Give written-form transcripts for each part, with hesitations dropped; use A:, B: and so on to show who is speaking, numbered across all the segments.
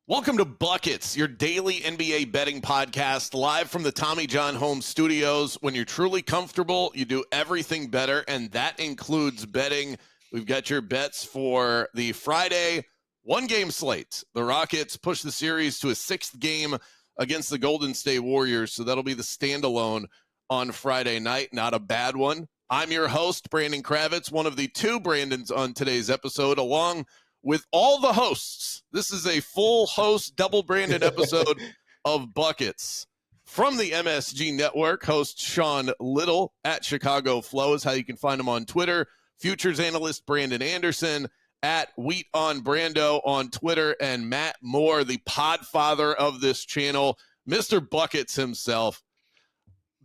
A: Welcome to Buckets, your daily NBA betting podcast, live from the Tommy John Home Studios. When you're truly comfortable, you do everything better, and that includes betting. We've got your bets for the Friday one-game slate. The Rockets push the series to a sixth game against the Golden State Warriors, so that'll be the standalone on Friday night. Not a bad one. I'm your host, Brandon Kravitz, one of the two Brandons on today's episode, along with all the hosts. This is a full host, double-branded episode of Buckets. From the MSG Network, host Sean Little at Chicago Flow is how you can find him on Twitter. Futures analyst Brandon Anderson at Wheat on Brando on Twitter. And Matt Moore, the podfather of this channel, Mr. Buckets himself.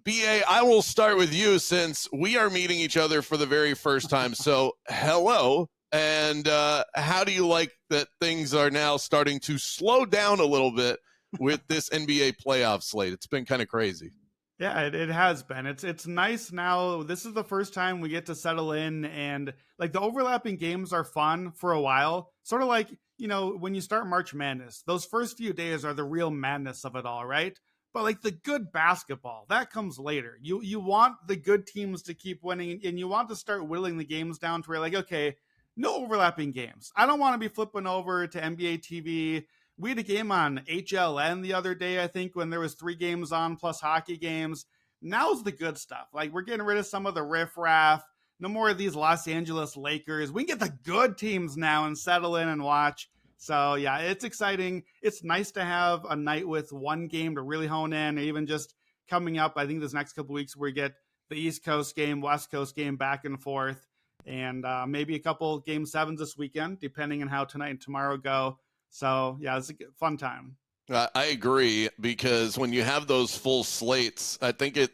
A: BA, I will start with you since we are meeting each other for the very first time. So, hello. And how do you like that things are now starting to slow down a little bit with this NBA playoff slate? It's been kind of crazy.
B: Yeah, it has been. It's nice now. This is the first time we get to settle in, and like the overlapping games are fun for a while. Sort of like, you know, when you start March Madness, those first few days are the real madness of it all, right? But like the good basketball, that comes later. You want the good teams to keep winning, and you want to start whittling the games down to where like, okay, no overlapping games. I don't want to be flipping over to NBA TV. We had a game on HLN the other day, I think, when there was 3 games on plus hockey games. Now's the good stuff. Like, we're getting rid of some of the riffraff. No more of these Los Angeles Lakers. We can get the good teams now and settle in and watch. So, yeah, it's exciting. It's nice to have a night with one game to really hone in, or even just coming up, I think this next couple of weeks, where we get the East Coast game, West Coast game back and forth. And maybe a couple game 7s this weekend, depending on how tonight and tomorrow go. So, yeah, it's a fun time.
A: I agree, because when you have those full slates, I think at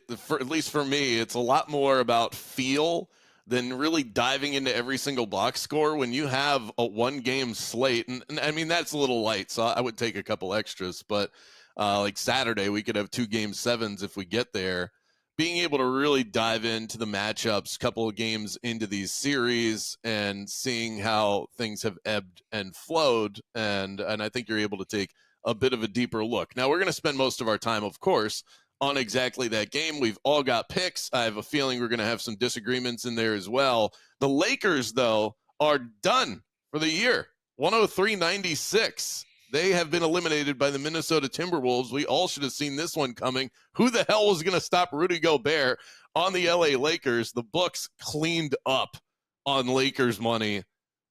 A: least for me, it's a lot more about feel than really diving into every single box score. When you have a one-game slate, and I mean, that's a little light, so I would take a couple extras. But like Saturday, we could have 2 game 7s if we get there. Being able to really dive into the matchups, couple of games into these series, and seeing how things have ebbed and flowed, and I think you're able to take a bit of a deeper look. Now, we're going to spend most of our time, of course, on exactly that game. We've all got picks. I have a feeling we're going to have some disagreements in there as well. The Lakers, though, are done for the year. 103-96. They have been eliminated by the Minnesota Timberwolves. We all should have seen this one coming. Who the hell was going to stop Rudy Gobert on the LA Lakers? The books cleaned up on Lakers money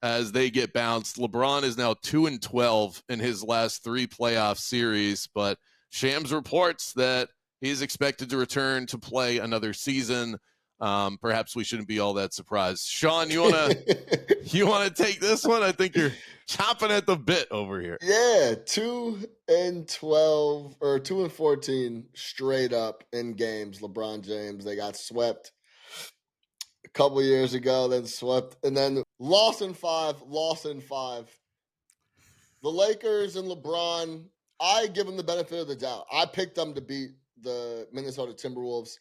A: as they get bounced. LeBron is now 2-12 in his last 3 playoff series, but Shams reports that he's expected to return to play another season. Perhaps we shouldn't be all that surprised. Sean, you wanna take this one? I think you're chomping at the bit over here.
C: Yeah, 2-12 or 2-14 straight up in games. LeBron James, they got swept a couple years ago, then swept, and then lost in 5. The Lakers and LeBron, I give them the benefit of the doubt. I picked them to beat the Minnesota Timberwolves.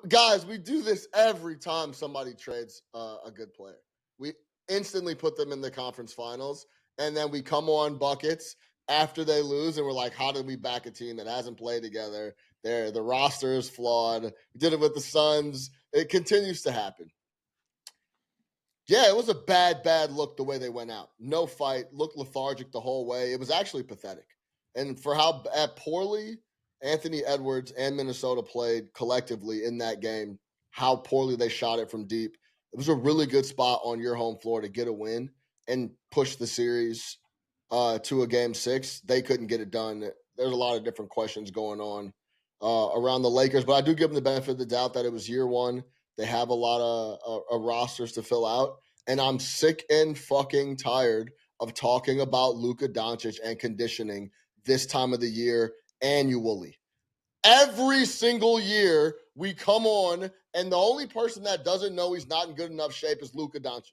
C: Guys, we do this every time somebody trades a good player. We instantly put them in the conference finals, and then we come on Buckets after they lose, and we're like, how did we back a team that hasn't played together? The roster is flawed. We did it with the Suns. It continues to happen. Yeah, it was a bad look the way they went out. No fight, looked lethargic the whole way. It was actually pathetic. And for how poorly Anthony Edwards and Minnesota played collectively in that game, how poorly they shot it from deep. It was a really good spot on your home floor to get a win and push the series to a game 6. They couldn't get it done. There's a lot of different questions going on around the Lakers, but I do give them the benefit of the doubt that it was year 1. They have a lot of rosters to fill out, and I'm sick and fucking tired of talking about Luka Doncic and conditioning this time of the year annually. Every single year we come on, and the only person that doesn't know he's not in good enough shape is Luka Doncic.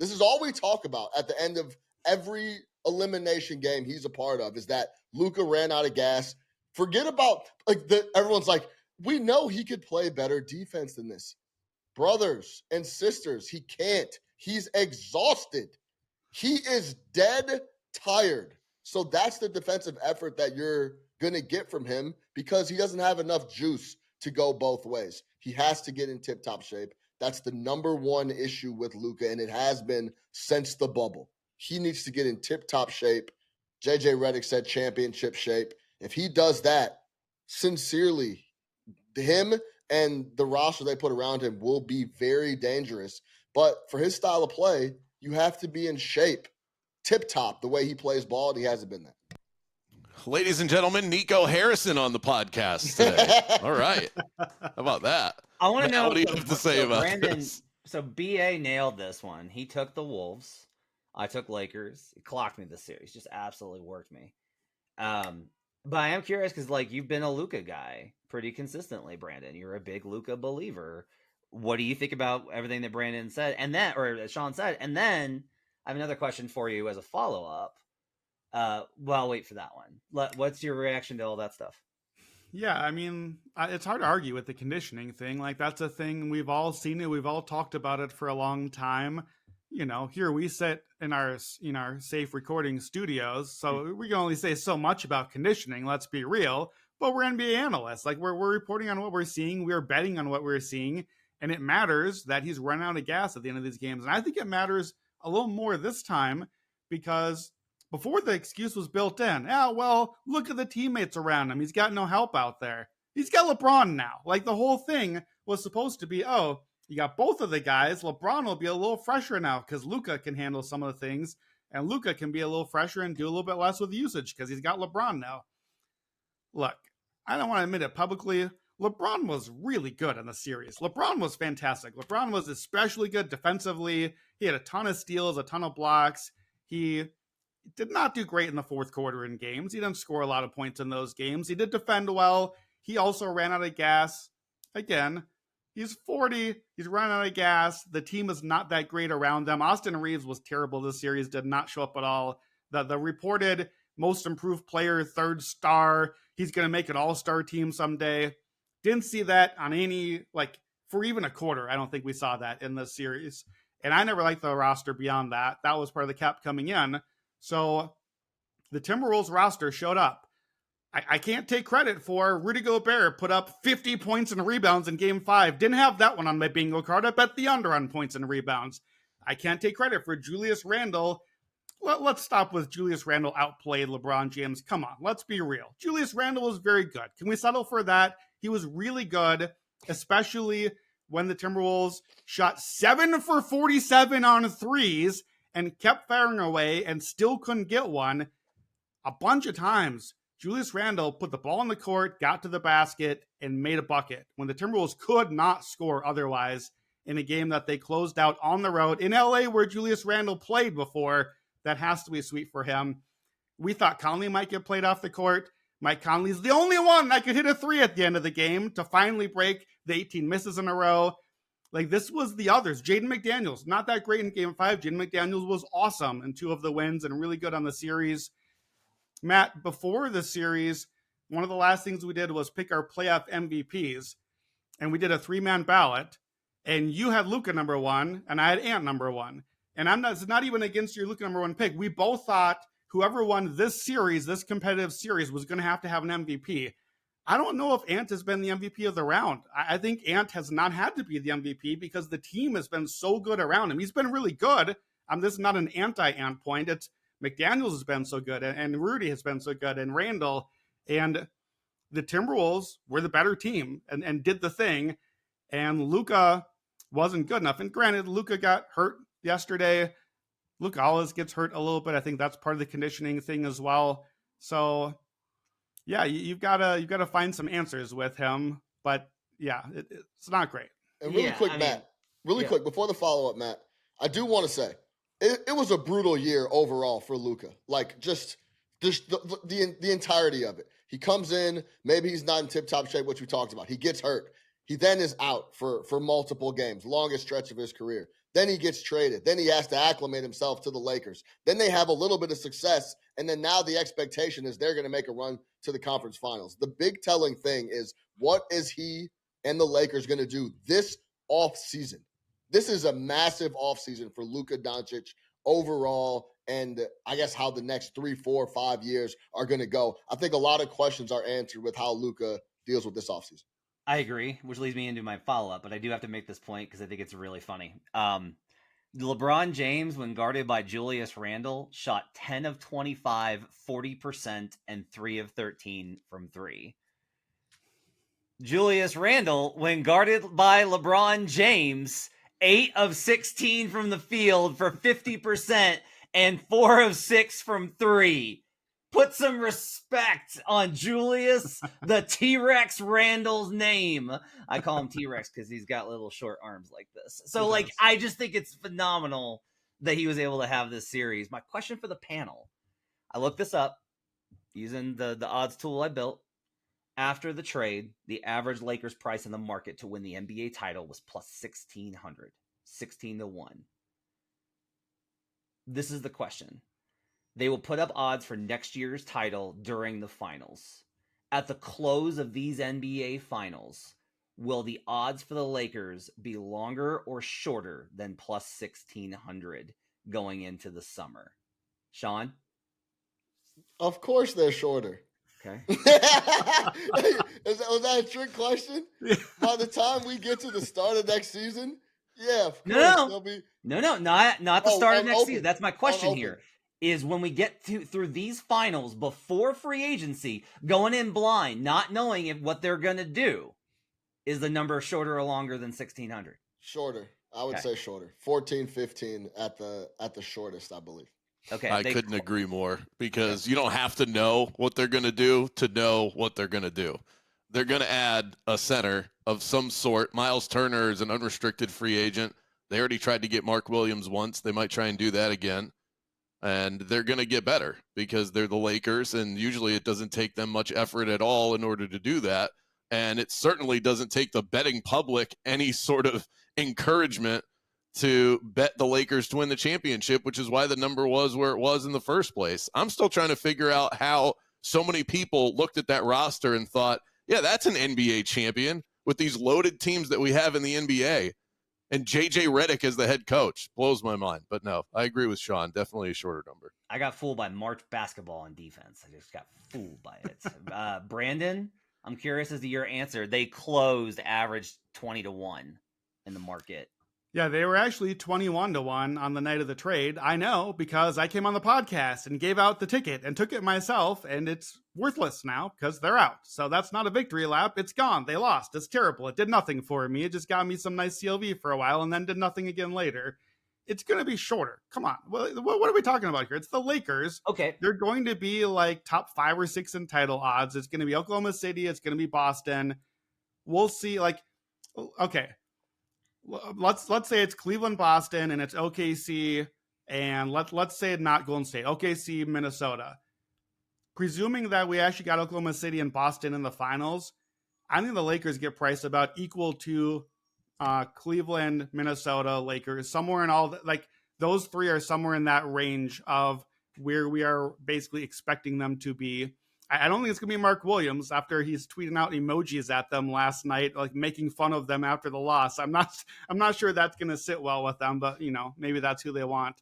C: This is all we talk about at the end of every elimination game he's a part of, is that Luka ran out of gas. Forget about everyone's like, we know he could play better defense than this. Brothers and sisters, he can't. He's exhausted. He is dead tired So that's the defensive effort that you're going to get from him because he doesn't have enough juice to go both ways. He has to get in tip-top shape. That's the number one issue with Luka, and it has been since the bubble. He needs to get in tip-top shape. JJ Redick said championship shape. If he does that, sincerely, him and the roster they put around him will be very dangerous. But for his style of play, you have to be in shape, tip-top, the way he plays ball, and he hasn't been that.
A: Ladies and gentlemen, Nico Harrison on the podcast today. All right. How about that?
D: I want to know
A: what do you have to say about
D: Brandon,
A: this?
D: So BA nailed this one. He took the Wolves. I took Lakers. He clocked me this series. Just absolutely worked me. But I am curious because, like, you've been a Luka guy pretty consistently, Brandon. You're a big Luka believer. What do you think about everything that Brandon said, and then, or that Sean said? And then I have another question for you as a follow-up. Well, I'll wait for that one. What's your reaction to all that stuff?
B: Yeah, I mean, it's hard to argue with the conditioning thing. Like, that's a thing. We've all seen it. We've all talked about it for a long time. You know, here we sit in our safe recording studios, so we can only say so much about conditioning. Let's be real. But we're NBA analysts. Like, we're reporting on what we're seeing. We're betting on what we're seeing. And it matters that he's run out of gas at the end of these games. And I think it matters a little more this time because before the excuse was built in, well, look at the teammates around him. He's got no help out there. He's got LeBron now. Like, the whole thing was supposed to be, you got both of the guys. LeBron will be a little fresher now because Luka can handle some of the things, and Luka can be a little fresher and do a little bit less with usage because he's got LeBron now. Look, I don't want to admit it publicly. LeBron was really good in the series. LeBron was fantastic. LeBron was especially good defensively. He had a ton of steals, a ton of blocks. He did not do great in the fourth quarter in games. He didn't score a lot of points in those games. He did defend well. He also ran out of gas. Again, he's 40. He's running out of gas. The team is not that great around them. Austin Reeves was terrible this series, did not show up at all. The reported most improved player, third star, he's going to make an all-star team someday. Didn't see that on any, like, for even a quarter. I don't think we saw that in this series. And I never liked the roster beyond that. That was part of the cap coming in. So the Timberwolves roster showed up. I can't take credit for Rudy Gobert put up 50 points and rebounds in Game 5. Didn't have that one on my bingo card. I bet the under on points and rebounds. I can't take credit for Julius Randle. Let's stop with Julius Randle outplayed LeBron James. Come on, let's be real. Julius Randle was very good. Can we settle for that? He was really good, especially when the Timberwolves shot 7 for 47 on threes and kept firing away and still couldn't get one. A bunch of times, Julius Randle put the ball in the court, got to the basket, and made a bucket when the Timberwolves could not score otherwise in a game that they closed out on the road in LA where Julius Randle played before. That has to be sweet for him. We thought Conley might get played off the court. Mike Conley's the only one that could hit a three at the end of the game to finally break the 18 misses in a row. Like, this was the others. Jaden McDaniels, not that great in Game 5. Jaden McDaniels was awesome in 2 of the wins and really good on the series. Matt, before the series, one of the last things we did was pick our playoff MVPs, and we did a 3-man ballot, and you had Luka number 1, and I had Ant number 1. And it's not even against your Luka number 1 pick. We both thought whoever won this series, this competitive series, was going to have an MVP. I don't know if Ant has been the MVP of the round. I think Ant has not had to be the MVP because the team has been so good around him. He's been really good. This is not an anti-Ant point. It's McDaniels has been so good, and Rudy has been so good, and Randall. And the Timberwolves were the better team and did the thing. And Luka wasn't good enough. And granted, Luka got hurt yesterday. Luka always gets hurt a little bit. I think that's part of the conditioning thing as well. So yeah, you've got to find some answers with him. But yeah, it's not great.
C: And really quick, Matt, quick before the follow-up, Matt, I do want to say it was a brutal year overall for Luka. Like, just the entirety of it. He comes in, maybe he's not in tip-top shape, which we talked about. He gets hurt. He then is out for multiple games, longest stretch of his career. Then he gets traded. Then he has to acclimate himself to the Lakers. Then they have a little bit of success, and then now the expectation is they're going to make a run to the conference finals. The big telling thing is, what is he and the Lakers going to do this offseason? This is a massive offseason for Luka Doncic overall and I guess how the next 3, 4, 5 years are going to go. I think a lot of questions are answered with how Luka deals with this offseason.
D: I agree, which leads me into my follow-up, but I do have to make this point because I think it's really funny. LeBron James, when guarded by Julius Randle, shot 10 of 25, 40%, and 3 of 13 from 3. Julius Randle, when guarded by LeBron James, 8 of 16 from the field for 50% and 4 of 6 from 3. Put some respect on Julius the T-Rex Randle's name. I call him T-Rex because he's got little short arms like this. So, like, I just think it's phenomenal that he was able to have this series. My question for the panel, I looked this up using the odds tool I built. After the trade, the average Lakers price in the market to win the NBA title was plus 1,600, 16-1. This is the question. They will put up odds for next year's title during the finals. At the close of these NBA finals, will the odds for the Lakers be longer or shorter than plus 1,600 going into the summer? Sean?
C: Of course they're shorter.
D: Okay.
C: Was that a trick question? By the time we get to the start of next season, yeah, of course they'll be.
D: No, not the start of next
C: open.
D: season. That's my question here. Is when we get through these finals before free agency, going in blind, not knowing what they're going to do, is the number shorter or longer than 1,600?
C: Shorter. I would say shorter. 14, 15 at the shortest, I believe.
D: Okay,
A: I couldn't agree more because you don't have to know what they're going to know what they're going to do. They're going to add a center of some sort. Miles Turner is an unrestricted free agent. They already tried to get Mark Williams once. They might try and do that again. And they're going to get better because they're the Lakers, and usually it doesn't take them much effort at all in order to do that. And it certainly doesn't take the betting public any sort of encouragement to bet the Lakers to win the championship, which is why the number was where it was in the first place. I'm still trying to figure out how so many people looked at that roster and thought, yeah, that's an NBA champion with these loaded teams that we have in the NBA. And JJ Redick as the head coach blows my mind. But no, I agree with Sean. Definitely a shorter number.
D: I got fooled by March basketball on defense. I just got fooled by it. Brandon, I'm curious as to your answer. They closed average 20-1 in the market.
B: Yeah, they were actually 21-1 on the night of the trade. I know because I came on the podcast and gave out the ticket and took it myself, and it's worthless now because they're out. So that's not a victory lap. It's gone. They lost. It's terrible. It did nothing for me. It just got me some nice CLV for a while and then did nothing again later. It's going to be shorter. Come on. What are we talking about here? It's the Lakers.
D: Okay.
B: They're going to be like top 5 or 6 in title odds. It's going to be Oklahoma City. It's going to be Boston. We'll see. Like, okay. Let's say it's Cleveland, Boston, and it's OKC, and let's say not Golden State, OKC, Minnesota. Presuming that we actually got Oklahoma City and Boston in the finals, I think the Lakers get priced about equal to Cleveland, Minnesota, Lakers, somewhere in all like those three are somewhere in that range of where we are basically expecting them to be. I don't think it's going to be Mark Williams after he's tweeting out emojis at them last night, like making fun of them after the loss. I'm not sure that's going to sit well with them, but maybe that's who they want.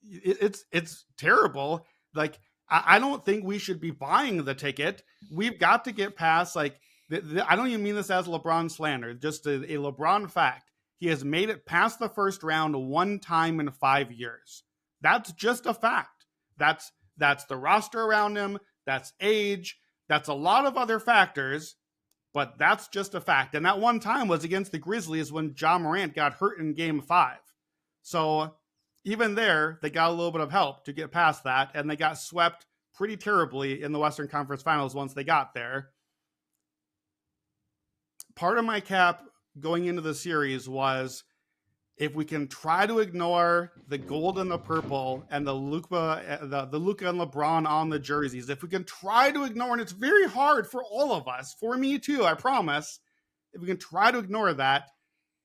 B: It's terrible. Like, I don't think we should be buying the ticket. We've got to get past like, I don't even mean this as LeBron slander, just a LeBron fact. He has made it past the first round one time in 5 years. That's just a fact. That's the roster around him. That's age. That's a lot of other factors, but that's just a fact. And that one time was against the Grizzlies when Ja Morant got hurt in Game 5. So even there, they got a little bit of help to get past that, and they got swept pretty terribly in the Western Conference Finals once they got there. Part of my cap going into the series was if we can try to ignore the gold and the purple and the Luka and LeBron on the jerseys, if we can try to ignore, and it's very hard for all of us, for me too, I promise, if we can try to ignore that,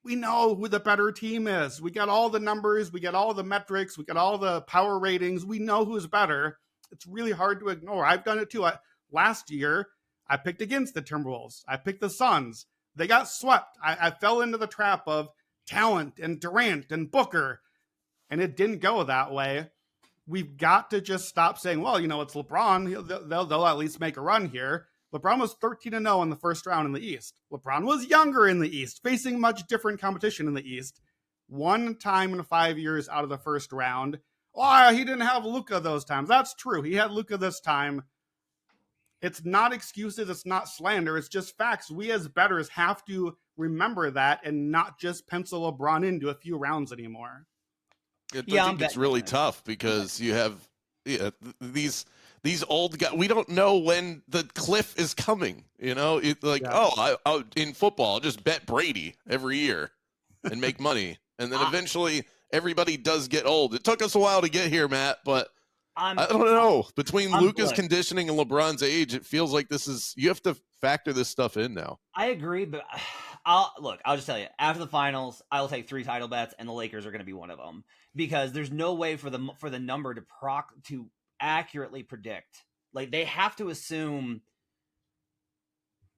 B: we know who the better team is. We got all the numbers, we got all the metrics, we got all the power ratings, we know who's better. It's really hard to ignore. I've done it too. Last year, I picked against the Timberwolves. I picked the Suns. They got swept. I fell into the trap of talent and Durant and Booker. and it didn't go that way. We've got to just stop saying, well, it's LeBron. They'll at least make a run here. LeBron was 13-0 in the first round in the East. LeBron was younger in the East, facing much different competition in the East. One time in 5 years out of the first round. Oh, he didn't have Luka those times. That's true. He had Luka this time. It's not excuses. It's not slander. It's just facts. We as bettors have to remember that and not just pencil LeBron into a few rounds anymore.
A: I think it's really tough because you have these old guys. We don't know when the cliff is coming. In football, I'll just bet Brady every year and make money. And then eventually everybody does get old. It took us a while to get here, Matt, but I don't know. Between Luka's conditioning and LeBron's age, it feels like you have to factor this stuff in now.
D: I agree, but I'll just tell you, after the finals, I'll take 3 title bets, and the Lakers are going to be one of them, because there's no way for the number to accurately predict. Like, they have to assume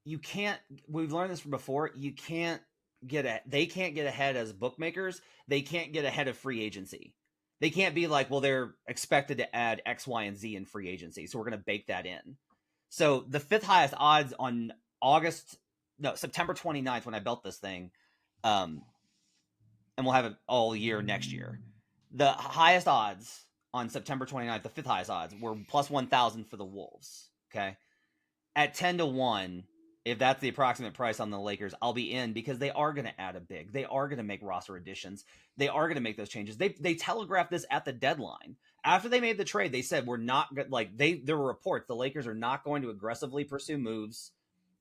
D: you can't. We've learned this from before. You can't they can't get ahead as bookmakers. They can't get ahead of free agency. They can't be like, well, they're expected to add X, Y, and Z in free agency, so we're going to bake that in. So the 5th highest odds on September 29th, when I built this thing, and we'll have it all year next year. The highest odds on September 29th, the 5th highest odds, were plus 1,000 for the Wolves. Okay, at 10-1, if that's the approximate price on the Lakers, I'll be in, because they are going to add a big. They are going to make roster additions. They are going to make those changes. They telegraphed this at the deadline. After they made the trade, they said there were reports the Lakers are not going to aggressively pursue moves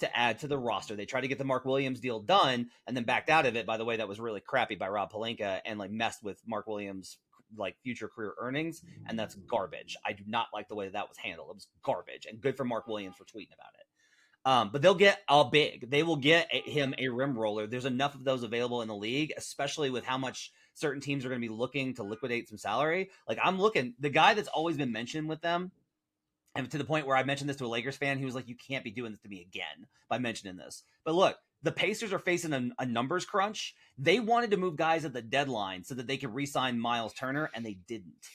D: to add to the roster. They tried to get the Mark Williams deal done and then backed out of it. By the way, that was really crappy by Rob Pelinka and messed with Mark Williams' future career earnings, and that's garbage. I do not like the way that was handled. It was garbage, and good for Mark Williams for tweeting about it. But they'll get a big. They will get him a rim roller. There's enough of those available in the league, especially with how much certain teams are going to be looking to liquidate some salary. I'm looking, the guy that's always been mentioned with them, and to the point where I mentioned this to a Lakers fan, he was like, you can't be doing this to me again by mentioning this. But look, the Pacers are facing a numbers crunch. They wanted to move guys at the deadline so that they could re-sign Miles Turner, and they didn't.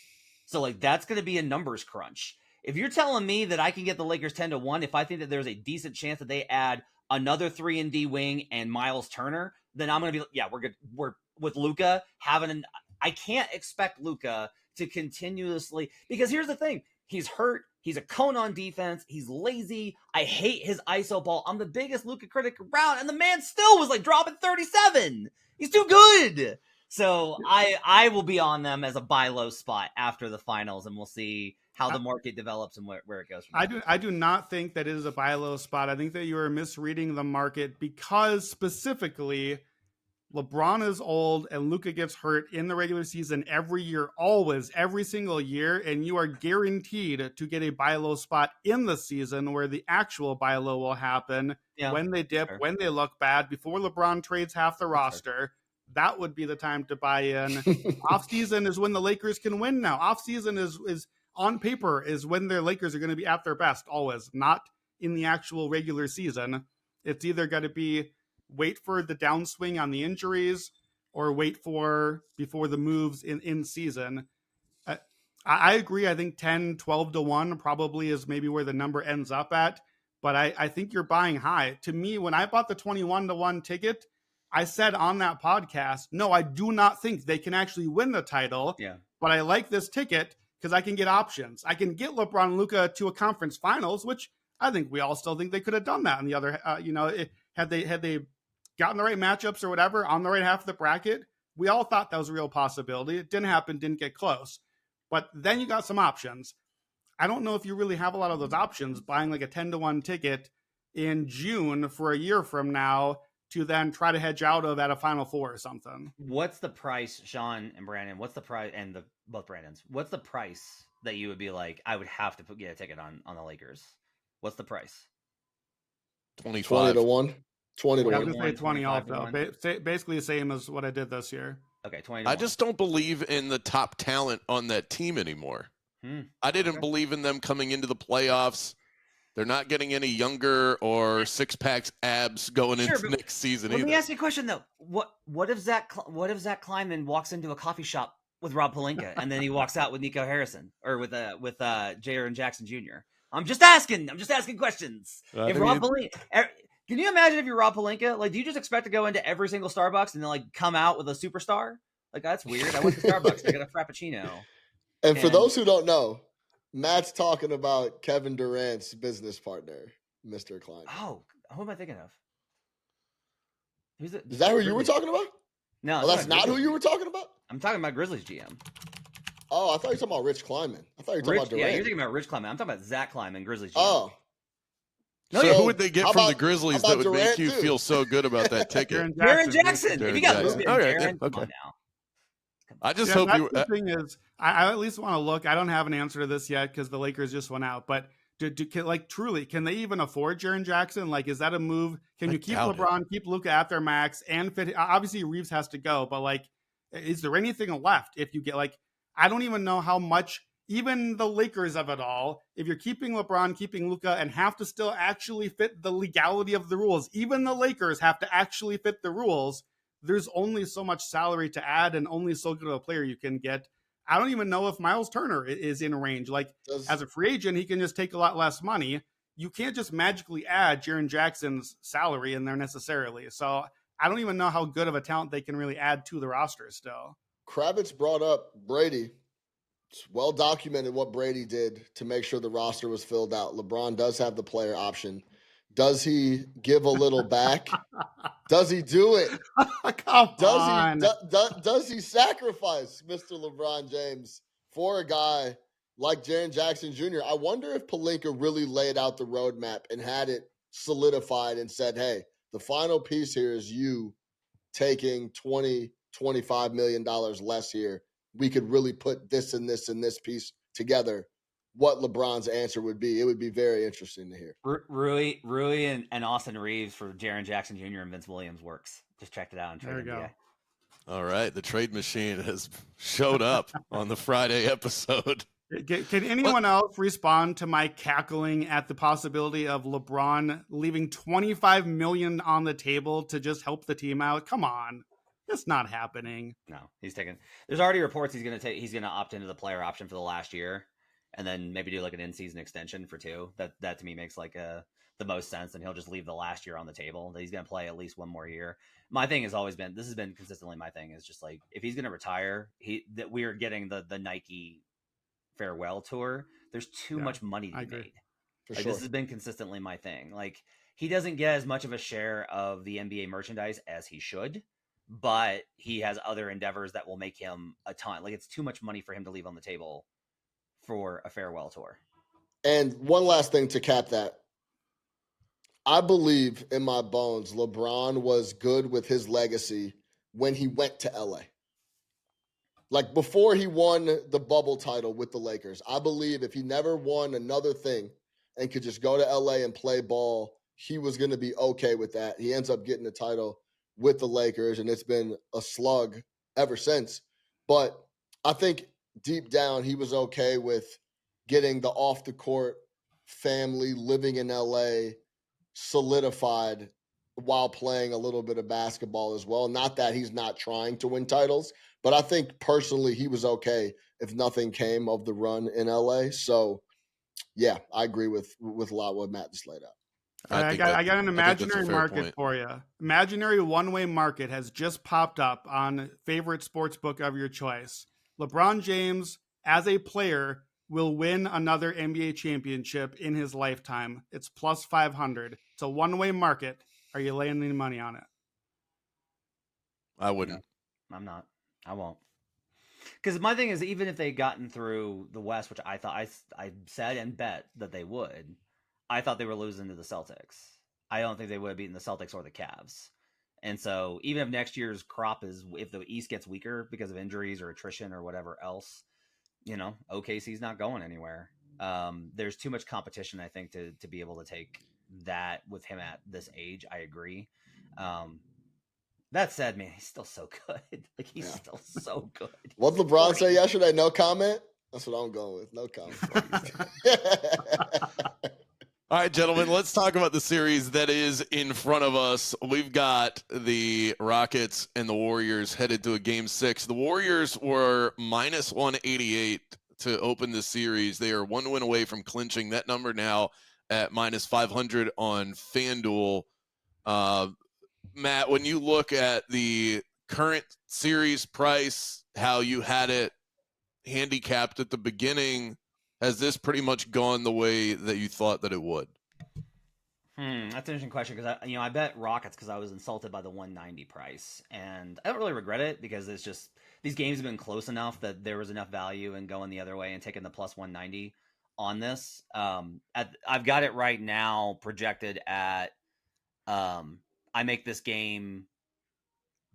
D: So that's going to be a numbers crunch. If you're telling me that I can get the Lakers 10-1, if I think that there's a decent chance that they add another 3-and-D wing and Miles Turner, then I'm going to be, yeah, we're good. We're with Luka I can't expect Luka to continuously, because here's the thing. He's hurt. He's a cone on defense. He's lazy. I hate his ISO ball. I'm the biggest Luka critic around, and the man still was dropping 37. He's too good. So I will be on them as a buy low spot after the finals, and we'll see how the market develops and where it goes from there.
B: I do not think that it is a buy low spot. I think that you are misreading the market, because specifically LeBron is old and Luka gets hurt in the regular season every year, always, every single year, and you are guaranteed to get a buy low spot in the season where the actual buy low will happen when they dip, when they look bad, before LeBron trades half the roster. That would be the time to buy in. Off season is when the Lakers can win now. Off season is on paper is when their Lakers are going to be at their best, always, not in the actual regular season. It's either got to be wait for the downswing on the injuries or wait for before the moves in season. I agree. I think 10-12-1 probably is maybe where the number ends up at, but I think you're buying high. To me, when I bought the 21-1 ticket, I said on that podcast, no, I do not think they can actually win the title, but I like this ticket because I can get options. I can get LeBron and Luka to a conference finals, which I think we all still think they could have done that. On the other, had they gotten the right matchups or whatever on the right half of the bracket, we all thought that was a real possibility. It didn't happen, didn't get close. But then you got some options. I don't know if you really have a lot of those options buying a 10-1 ticket in June for a year from now to then try to hedge out of at a Final Four or something.
D: What's the price, Sean and Brandon? What's the price, and both Brandons? What's the price that you would be like, I would have to get a ticket on the Lakers? What's the price?
C: 20-1. 20-1.
B: I would say 20 off though. Basically the same as what I did this year.
D: Okay, 20.
A: I just don't believe in the top talent on that team anymore. I didn't believe in them coming into the playoffs. They're not getting any younger or six-packs abs going into next season either.
D: Let me ask you a question though. What if Zach Kleiman walks into a coffee shop with Rob Pelinka, and then he walks out with Nico Harrison or with Jaren Jackson Jr. I'm just asking questions. If Rob Pelinka, can you imagine if you're Rob Pelinka? Like, do you just expect to go into every single Starbucks and then like come out with a superstar? Like, that's weird. I went to Starbucks. I got a Frappuccino.
C: And for those who don't know, Matt's talking about Kevin Durant's business partner, Mr. Klein.
D: Oh, who am I thinking of?
C: Is that who you were talking about?
D: No,
C: that's not who you were talking about?
D: I'm talking about Grizzlies GM.
C: Oh, I thought you were talking about Rich Kleiman. I thought you were talking about Durant.
D: Yeah, you're thinking about Rich Kleiman. I'm talking about Zach Kleiman, Grizzlies GM.
C: Oh.
A: No, so who would they get from the Grizzlies that would Durant make you feel so good about that ticket?
D: Jaren Jackson. If you got Jackson. Jaren, come on now.
A: I just hope you.
B: The thing is, I at least want to look. I don't have an answer to this yet because the Lakers just went out. But truly, can they even afford Jaren Jackson? Like, is that a move? Can you keep LeBron, keep Luka at their max, and fit? Obviously, Reeves has to go. But like, is there anything left if you get like? I don't even know how much. Even the Lakers of it all, if you're keeping LeBron, keeping Luka, and have to still actually fit the legality of the rules, even the Lakers have to actually fit the rules. There's only so much salary to add and only so good of a player you can get. I don't even know if Miles Turner is in range. Like, as a free agent, he can just take a lot less money. You can't just magically add Jaren Jackson's salary in there necessarily. So I don't even know how good of a talent they can really add to the roster still.
C: Kravitz brought up Brady. It's well documented what Brady did to make sure the roster was filled out. LeBron does have the player option. Does he give a little back? Does he do it?
B: Come on.
C: Does he sacrifice Mr. LeBron James for a guy like Jaren Jackson Jr.? I wonder if Pelinka really laid out the roadmap and had it solidified and said, hey, the final piece here is you taking $25 million less here. We could really put this and this and this piece together. What LeBron's answer would be. It would be very interesting to hear.
D: Rui and Austin Reeves for Jaren Jackson Jr. and Vince Williams works. Just checked it out on Trade NBA.
A: All right, the trade machine has showed up on the Friday episode.
B: Can anyone else respond to my cackling at the possibility of LeBron leaving $25 million on the table to just help the team out? Come on. That's not happening.
D: No, he's taking. There's already reports he's going to opt into the player option for the last year, and then maybe do like an in-season extension for 2. That to me makes like the most sense. And he'll just leave the last year on the table. That he's going to play at least one more year. My thing has always been, this has been consistently my thing, is just like, if he's going to retire, that we are getting the Nike farewell tour. There's too much money to be made. Like, sure. This has been consistently my thing. Like, he doesn't get as much of a share of the NBA merchandise as he should. But he has other endeavors that will make him a ton. Like, it's too much money for him to leave on the table for a farewell tour.
C: And one last thing to cap that. I believe in my bones, LeBron was good with his legacy when he went to LA. Like, before he won the bubble title with the Lakers, I believe if he never won another thing and could just go to LA and play ball, he was going to be okay with that. He ends up getting the title with the Lakers, and it's been a slug ever since. But I think deep down, he was okay with getting the off-the-court family living in LA solidified while playing a little bit of basketball as well. Not that he's not trying to win titles, but I think personally he was okay if nothing came of the run in LA. So, yeah, I agree with a lot of what Matt just laid out.
B: I got an imaginary market for you. Imaginary one-way market has just popped up on favorite sports book of your choice. LeBron James, as a player, will win another NBA championship in his lifetime. It's plus 500. It's a one-way market. Are you laying any money on it?
A: I wouldn't.
D: No, I'm not. I won't. Because my thing is, even if they gotten through the West, which I thought I said and bet that they would, I thought they were losing to the Celtics. I don't think they would have beaten the Celtics or the Cavs. And so even if next year's crop is, if the East gets weaker because of injuries or attrition or whatever else, OKC's not going anywhere. There's too much competition, I think, to be able to take that with him at this age. I agree. That said, man, he's still so good. Like, he's still so good.
C: What did LeBron say yesterday? No comment? That's what I'm going with. No comment.
A: All right, gentlemen, let's talk about the series that is in front of us. We've got the Rockets and the Warriors headed to a game 6. The Warriors were minus 188 to open the series. They are 1 win away from clinching that number now at minus 500 on FanDuel. Matt, when you look at the current series price, how you had it handicapped at the beginning, has this pretty much gone the way that you thought that it would?
D: That's an interesting question because I bet Rockets because I was insulted by the 190 price, and I don't really regret it because it's just these games have been close enough that there was enough value in going the other way and taking the plus 190 on this. I've got it right now projected at I make this game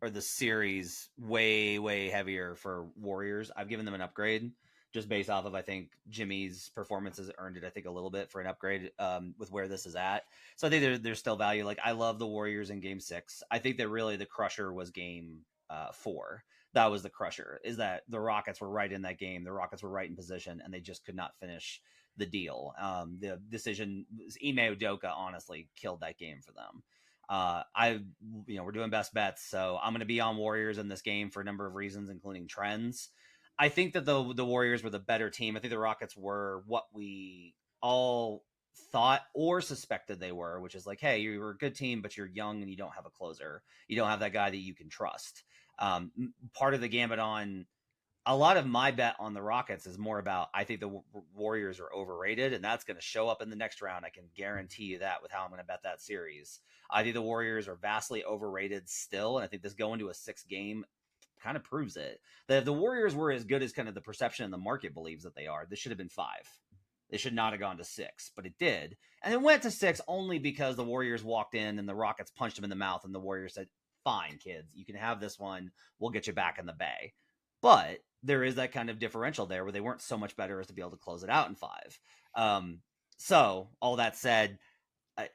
D: or the series way heavier for Warriors. I've given them an upgrade just based off of I think Jimmy's performance has earned it I think a little bit for an upgrade with where this is at. So I think there's still value. Like I love the Warriors in game 6. I think that really the crusher was game 4. That was the crusher, is that the Rockets were right in that game. The Rockets were right in position and they just could not finish the deal. The decision, Ime Udoka honestly killed that game for them. We're doing best bets, so I'm going to be on Warriors in this game for a number of reasons, including trends. I think that the Warriors were the better team. I think the Rockets were what we all thought or suspected they were, which is like, hey, you were a good team, but you're young and you don't have a closer. You don't have that guy that you can trust. Part of the gambit on a lot of my bet on the Rockets is more about I think the Warriors are overrated, and that's going to show up in the next round. I can guarantee you that with how I'm going to bet that series. I think the Warriors are vastly overrated still, and I think this going to a 6th game kind of proves it. The Warriors were as good as kind of the perception in the market believes that they are. This should have been 5. They should not have gone to 6, but it did. And it went to 6 only because the Warriors walked in and the Rockets punched them in the mouth, and the Warriors said, fine, kids, you can have this one. We'll get you back in the Bay. But there is that kind of differential there where they weren't so much better as to be able to close it out in 5. So all that said,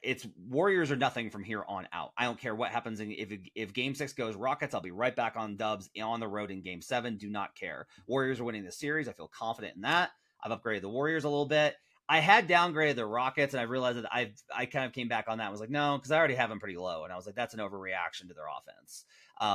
D: it's Warriors or nothing from here on out. I don't care what happens. If game 6 goes Rockets, I'll be right back on Dubs on the road in game 7. Do not care. Warriors are winning the series. I feel confident in that. I've upgraded the Warriors a little bit. I had downgraded the Rockets, and I realized that I kind of came back on that. I was like, no, because I already have them pretty low. And I was like, that's an overreaction to their offense.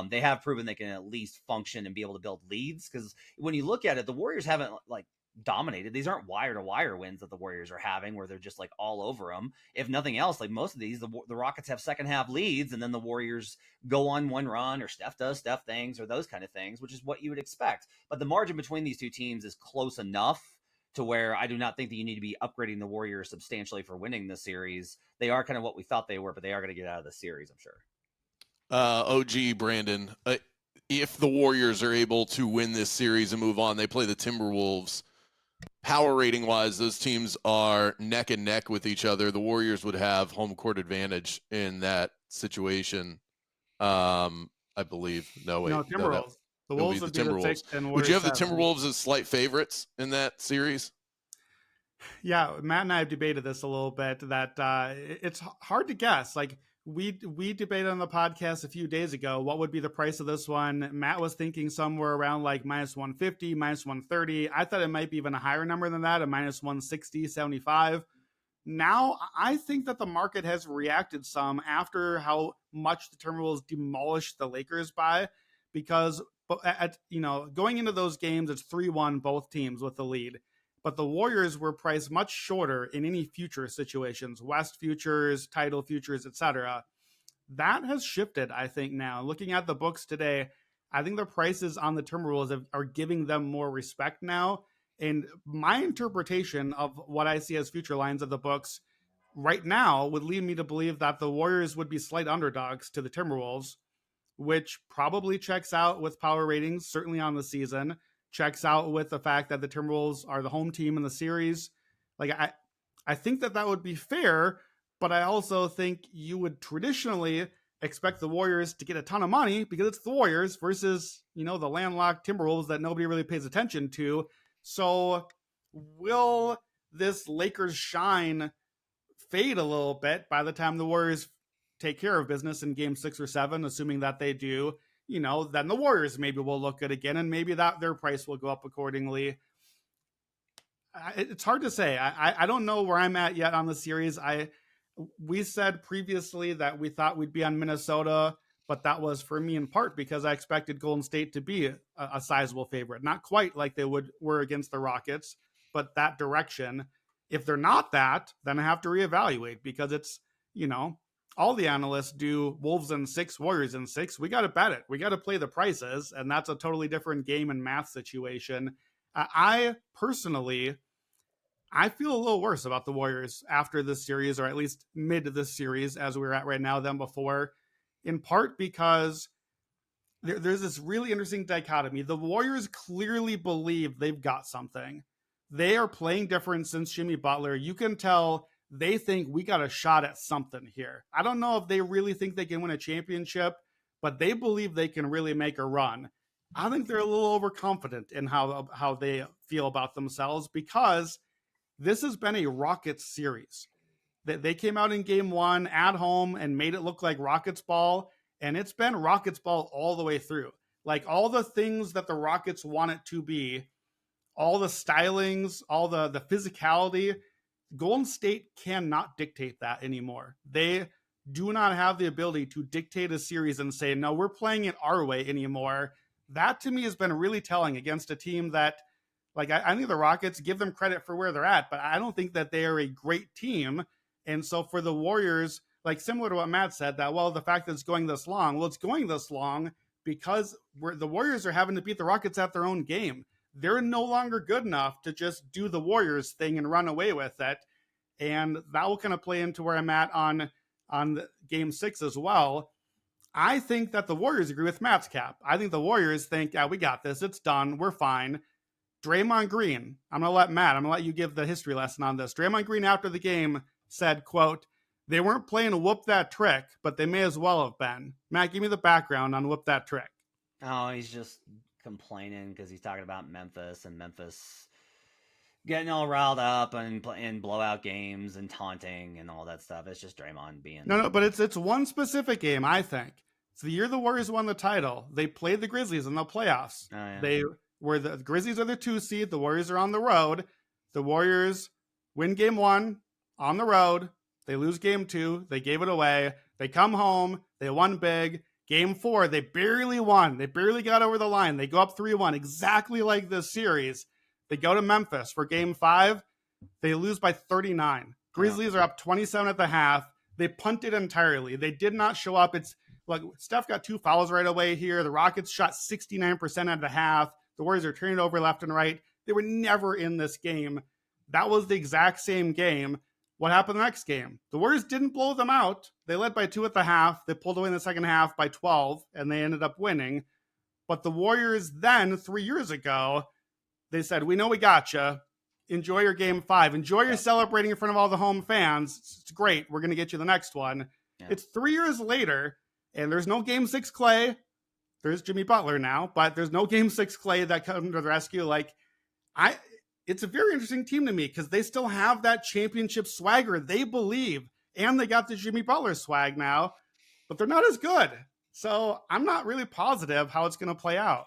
D: They have proven they can at least function and be able to build leads. Because when you look at it, the Warriors haven't like dominated. These aren't wire-to-wire wins that the Warriors are having where they're just like all over them. If nothing else, like most of these, the Rockets have second-half leads, and then the Warriors go on one run, or Steph does Steph things, or those kind of things, which is what you would expect. But the margin between these two teams is close enough to where I do not think that you need to be upgrading the Warriors substantially for winning the series. They are kind of what we thought they were, but they are going to get out of the series, I'm sure.
A: OG Brandon, if the Warriors are able to win this series and move on, they play the Timberwolves. Power rating wise, those teams are neck and neck with each other. The Warriors would have home court advantage in that situation. I believe. No, wait.
B: No, Timberwolves. The Wolves would be the 6th and
A: Would you have the
B: 7.
A: Timberwolves as slight favorites in that series?
B: Yeah, Matt and I have debated this a little bit. That it's hard to guess. Like we debated on the podcast a few days ago what would be the price of this one. Matt was thinking somewhere around like minus 150, minus 130. I thought it might be even a higher number than that, a minus 160, 75. Now I think that the market has reacted some after how much the Timberwolves demolished the Lakers by, because going into those games, it's 3-1 both teams with the lead. But the Warriors were priced much shorter in any future situations, West futures, title futures, etc. That has shifted, I think, now. Looking at the books today, I think the prices on the Timberwolves are giving them more respect now. And my interpretation of what I see as future lines of the books right now would lead me to believe that the Warriors would be slight underdogs to the Timberwolves, which probably checks out with power ratings, certainly on the season. Checks out with the fact that the Timberwolves are the home team in the series. Like I think that would be fair, but I also think you would traditionally expect the Warriors to get a ton of money because it's the Warriors versus, the landlocked Timberwolves that nobody really pays attention to. So will this Lakers shine fade a little bit by the time the Warriors take care of business in game 6 or 7, assuming that they do? Then the Warriors maybe will look good again, and maybe that their price will go up accordingly. It's hard to say. I don't know where I'm at yet on the series. We said previously that we thought we'd be on Minnesota, but that was for me in part because I expected Golden State to be a sizable favorite. Not quite like they were against the Rockets, but that direction. If they're not that, then I have to reevaluate because it's, all the analysts do Wolves in 6, Warriors in 6. We got to bet it. We got to play the prices, and that's a totally different game and math situation. I personally, I feel a little worse about the Warriors after this series, or at least mid this series, as we're at right now, than before, in part because there's this really interesting dichotomy. The Warriors clearly believe they've got something. They are playing different since Jimmy Butler. You can tell they think we got a shot at something here. I don't know if they really think they can win a championship, but they believe they can really make a run. I think they're a little overconfident in how they feel about themselves because this has been a Rockets series. They came out in game 1 at home and made it look like Rockets ball, and it's been Rockets ball all the way through. Like all the things that the Rockets want it to be, all the stylings, all the physicality, Golden State cannot dictate that anymore. They do not have the ability to dictate a series and say, no, we're playing it our way anymore. That to me has been really telling against a team that, like, I think the Rockets, give them credit for where they're at, but I don't think that they are a great team. And so for the Warriors, like similar to what Matt said, that, well, the fact that it's going this long, well, it's going this long because the Warriors are having to beat the Rockets at their own game. They're no longer good enough to just do the Warriors thing and run away with it. And that will kind of play into where I'm at on game 6 as well. I think that the Warriors agree with Matt's cap. I think the Warriors think, yeah, we got this. It's done. We're fine. Draymond Green, I'm going to let you give the history lesson on this. Draymond Green after the game said, quote, they weren't playing a whoop that trick, but they may as well have been. Matt, give me the background on whoop that trick.
D: Oh, he's just complaining because he's talking about Memphis and Memphis getting all riled up and in blowout games and taunting and all that stuff. It's just Draymond being...
B: No, but it's one specific game, I think. It's the year the Warriors won the title. They played the Grizzlies in the playoffs.
D: Oh, yeah.
B: They were the Grizzlies are the 2 seed. The Warriors are on the road. The Warriors win game 1 on the road. They lose game 2. They gave it away. They come home. They won big. Game 4, they barely won. They barely got over the line. They go up 3-1, exactly like this series. They go to Memphis for game 5. They lose by 39. Grizzlies are up 27 at the half. They punted entirely. They did not show up. It's like Steph got 2 fouls right away here. The Rockets shot 69% at the half. The Warriors are turning it over left and right. They were never in this game. That was the exact same game. What happened the next game? The Warriors didn't blow them out. They led by 2 at the half. They pulled away in the second half by 12, and they ended up winning. But the Warriors then, 3 years ago, they said, we know we got you. Enjoy your game 5. Enjoy your celebrating in front of all the home fans. It's great. We're going to get you the next one. Yeah. It's 3 years later, and there's no game 6 Clay. There's Jimmy Butler now, but there's no game 6 Clay that comes to the rescue. It's a very interesting team to me because they still have that championship swagger. They believe, and they got the Jimmy Butler swag now, but they're not as good. So I'm not really positive how it's going to play out.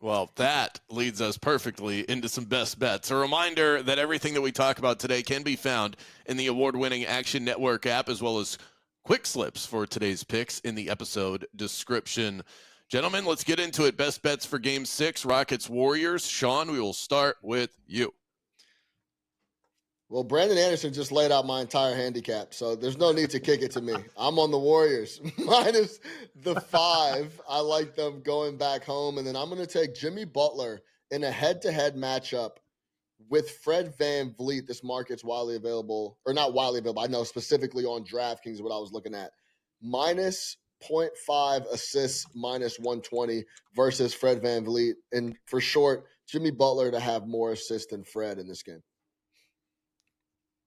A: Well, that leads us perfectly into some best bets. A reminder that everything that we talk about today can be found in the award-winning Action Network app, as well as quick slips for today's picks in the episode description. Gentlemen, let's get into it. Best bets for Game 6, Rockets-Warriors. Sean, we will start with you.
C: Well, Brandon Anderson just laid out my entire handicap, so there's no need to kick it to me. I'm on the Warriors. Minus the 5. I like them going back home. And then I'm going to take Jimmy Butler in a head-to-head matchup with Fred VanVleet. This market's widely available, or not widely available. I know specifically on DraftKings is what I was looking at. Minus 0.5 assists, minus 120 versus Fred VanVleet. And for short, Jimmy Butler to have more assists than Fred in this game.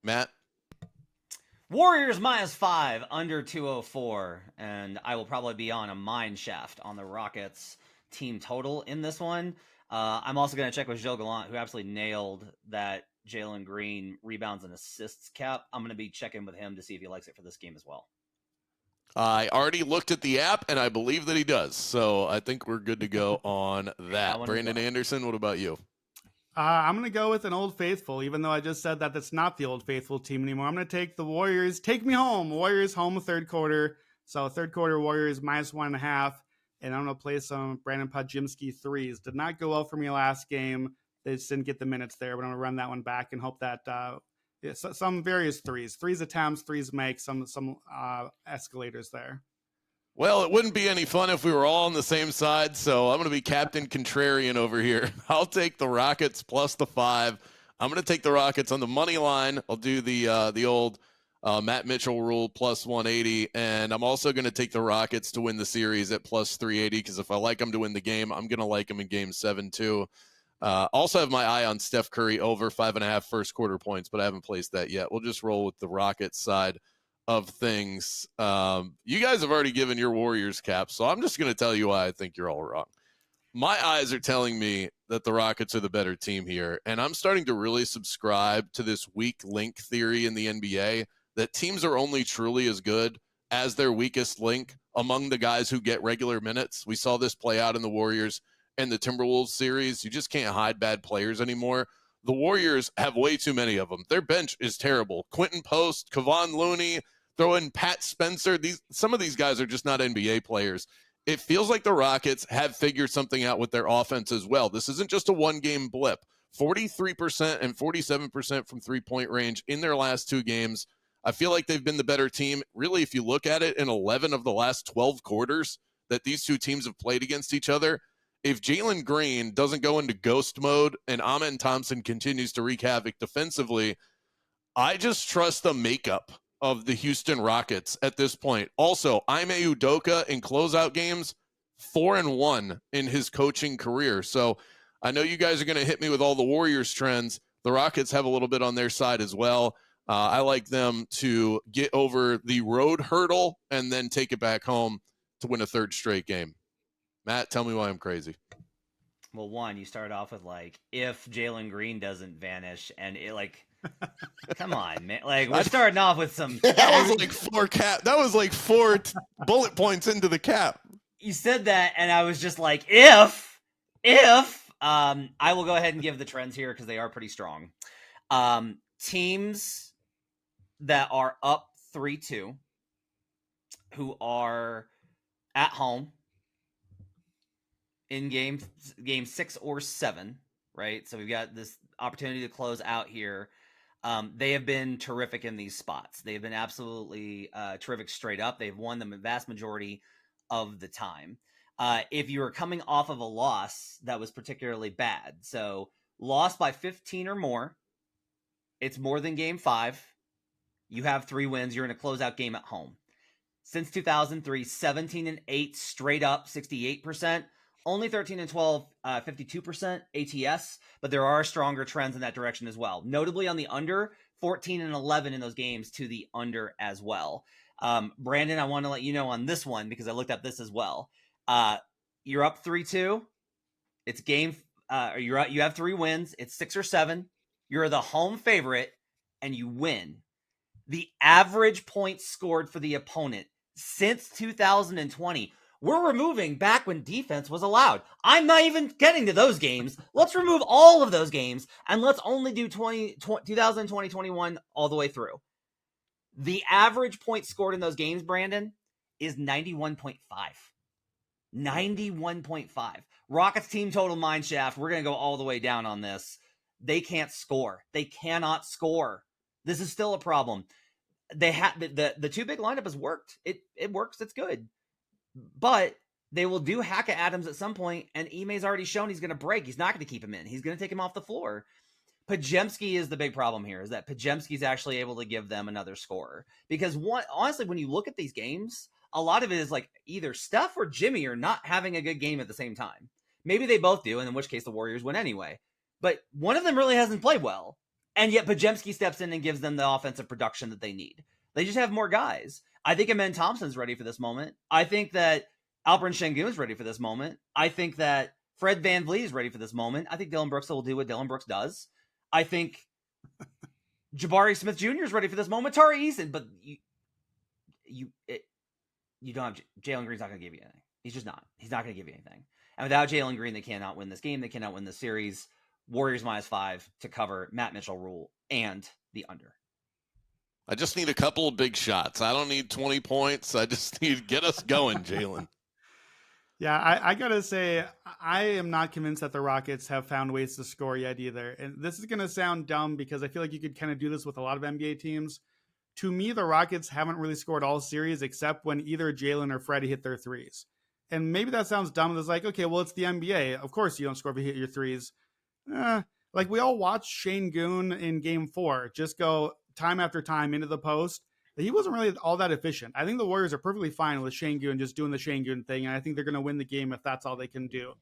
A: Matt?
D: Warriors minus 5, under 204. And I will probably be on a mine shaft on the Rockets team total in this one. I'm also going to check with Joe Gallant, who absolutely nailed that Jalen Green rebounds and assists cap. I'm going to be checking with him to see if he likes it for this game as well.
A: I already looked at the app, and I believe that he does. So I think we're good to go on that. Brandon Anderson, what about you?
B: I'm going to go with an Old Faithful, even though I just said that that's not the Old Faithful team anymore. I'm going to take the Warriors. Take me home. Warriors home third quarter. So third quarter Warriors -1.5. And I'm going to play some Brandon Podjimski threes. Did not go well for me last game. They just didn't get the minutes there, but I'm going to run that one back and hope that some various threes attempts, threes make, some escalators there.
A: Well, it wouldn't be any fun if we were all on the same side, so I'm going to be Captain Contrarian over here. I'll take the Rockets plus the 5. I'm going to take the Rockets on the money line. I'll do the old Matt Mitchell rule plus 180, and I'm also going to take the Rockets to win the series at plus 380 because if I like them to win the game, I'm going to like them in Game 7 too. Also have my eye on Steph Curry over 5.5 first quarter points, but I haven't placed that yet. We'll just roll with the Rockets side of things. You guys have already given your Warriors caps, so I'm just going to tell you why I think you're all wrong. My eyes are telling me that the Rockets are the better team here, and I'm starting to really subscribe to this weak link theory in the NBA that teams are only truly as good as their weakest link among the guys who get regular minutes. We saw this play out in the Warriors and the Timberwolves series. You just can't hide bad players anymore. The Warriors have way too many of them. Their bench is terrible. Quentin Post, Kevon Looney, throw in Pat Spencer. Some of these guys are just not NBA players. It feels like the Rockets have figured something out with their offense as well. This isn't just a one-game blip. 43% and 47% from three-point range in their last 2 games. I feel like they've been the better team. Really, if you look at it, in 11 of the last 12 quarters that these two teams have played against each other, if Jalen Green doesn't go into ghost mode and Amen Thompson continues to wreak havoc defensively, I just trust the makeup of the Houston Rockets at this point. Also, Ime Udoka in closeout games, 4-1 in his coaching career. So I know you guys are going to hit me with all the Warriors trends. The Rockets have a little bit on their side as well. I like them to get over the road hurdle and then take it back home to win a third straight game. Matt, tell me why I'm crazy.
D: Well, one, you started off with if Jalen Green doesn't vanish, and it come on, man. We're starting off with some.
A: That was like 4 bullet points into the cap.
D: You said that, and I was just like, if. I will go ahead and give the trends here because they are pretty strong. Teams that are up 3-2, who are at home in game 6 or 7, right? So we've got this opportunity to close out here. They have been terrific in these spots. They've been absolutely terrific straight up. They've won the vast majority of the time. If you were coming off of a loss that was particularly bad, so lost by 15 or more, it's more than game 5. You have 3 wins. You're in a closeout game at home. Since 2003, 17-8 straight up, 68%. Only 13-12, 52% ATS, but there are stronger trends in that direction as well. Notably on the under, 14-11 in those games to the under as well. Brandon, I want to let you know on this one because I looked at this as well. You're up 3-2. It's game. You have 3 wins. It's 6 or 7. You're the home favorite, and you win. The average points scored for the opponent since 2020. We're removing back when defense was allowed. I'm not even getting to those games. Let's remove all of those games, and let's only do 2020, 21 all the way through. The average points scored in those games, Brandon, is 91.5. 91.5. Rockets team total mine shaft. We're going to go all the way down on this. They can't score. They cannot score. This is still a problem. They have the 2 big lineup has worked. It works. It's good. But they will do Hackett Adams at some point, and Ime's already shown he's going to break. He's not going to keep him in. He's going to take him off the floor. Podjemski is the big problem here, is that Podjemski's actually able to give them another scorer. Because honestly, when you look at these games, a lot of it is either Steph or Jimmy are not having a good game at the same time. Maybe they both do, and in which case the Warriors win anyway. But one of them really hasn't played well. And yet Podjemski steps in and gives them the offensive production that they need. They just have more guys. I think Amen Thompson's ready for this moment. I think that Alperen Sengun's ready for this moment. I think that Fred VanVleet is ready for this moment. I think Dylan Brooks will do what Dylan Brooks does. I think Jabari Smith Jr. is ready for this moment. Tari Eason, but you don't have Jalen Green's not going to give you anything. He's just not. He's not going to give you anything. And without Jalen Green, they cannot win this game. They cannot win this series. Warriors -5 to cover Matt Mitchell rule and the under.
A: I just need a couple of big shots. I don't need 20 points. I just need to get us going, Jalen.
B: Yeah, I gotta say, I am not convinced that the Rockets have found ways to score yet either. And this is gonna sound dumb because I feel like you could kind of do this with a lot of NBA teams. To me, the Rockets haven't really scored all series except when either Jalen or Freddie hit their threes. And maybe that sounds dumb. It's like, okay, well, it's the NBA. Of course you don't score if you hit your threes. Like we all watched Shane Goon in Game 4 just go time after time into the post. He wasn't really all that efficient. I think the Warriors are perfectly fine with Shane Goon just doing the Shane Goon thing, and I think they're going to win the game if that's all they can do.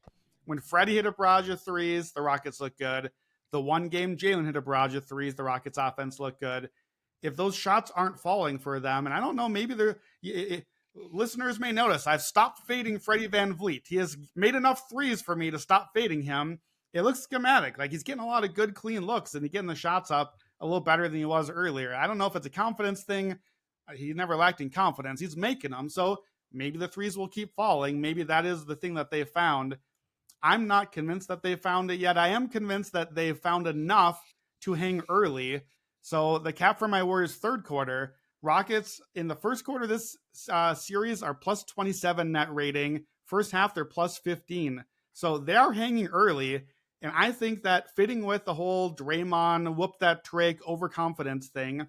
B: When Freddie hit a barrage of threes, the Rockets look good. The one game Jalen hit a barrage of threes, the Rockets offense looked good. If those shots aren't falling for them, and I don't know, maybe listeners may notice I've stopped fading Freddie VanVleet. He has made enough threes for me to stop fading him. It looks schematic. Like he's getting a lot of good, clean looks, and he's getting the shots up a little better than he was earlier. I don't know if it's a confidence thing. He never lacked in confidence. He's making them. So maybe the threes will keep falling. Maybe that is the thing that they found. I'm not convinced that they found it yet. I am convinced that they found enough to hang early. So the cap for my Warriors third quarter, Rockets in the first quarter of this series are plus 27 net rating. First half, they're plus 15. So they are hanging early. And I think that fitting with the whole Draymond, whoop that trick, overconfidence thing,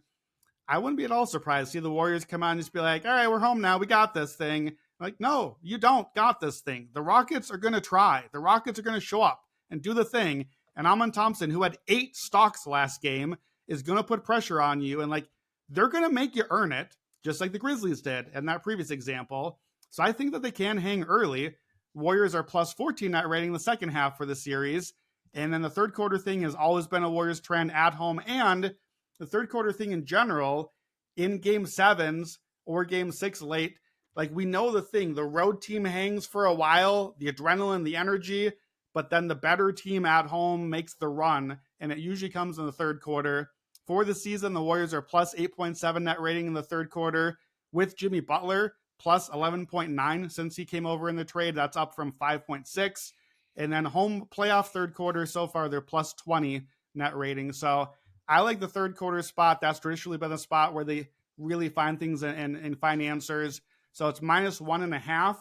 B: I wouldn't be at all surprised to see the Warriors come out and just be like, all right, we're home now. We got this thing. Like, no, you don't got this thing. The Rockets are going to try. The Rockets are going to show up and do the thing. And Amon Thompson, who had 8 stocks last game, is going to put pressure on you. And like, they're going to make you earn it, just like the Grizzlies did in that previous example. So I think that they can hang early. Warriors are plus 14 net rating the second half for the series. And then the third quarter thing has always been a Warriors trend at home. And the third quarter thing in general, in game 7s or game 6 late, like we know the thing, the road team hangs for a while, the adrenaline, the energy, but then the better team at home makes the run, and it usually comes in the third quarter. For the season, the Warriors are plus 8.7 net rating in the third quarter with Jimmy Butler, plus 11.9 since he came over in the trade. That's up from 5.6. And then home playoff third quarter, so far they're plus 20 net rating. So I like the third quarter spot. That's traditionally been the spot where they really find things and find answers. So it's minus 1.5.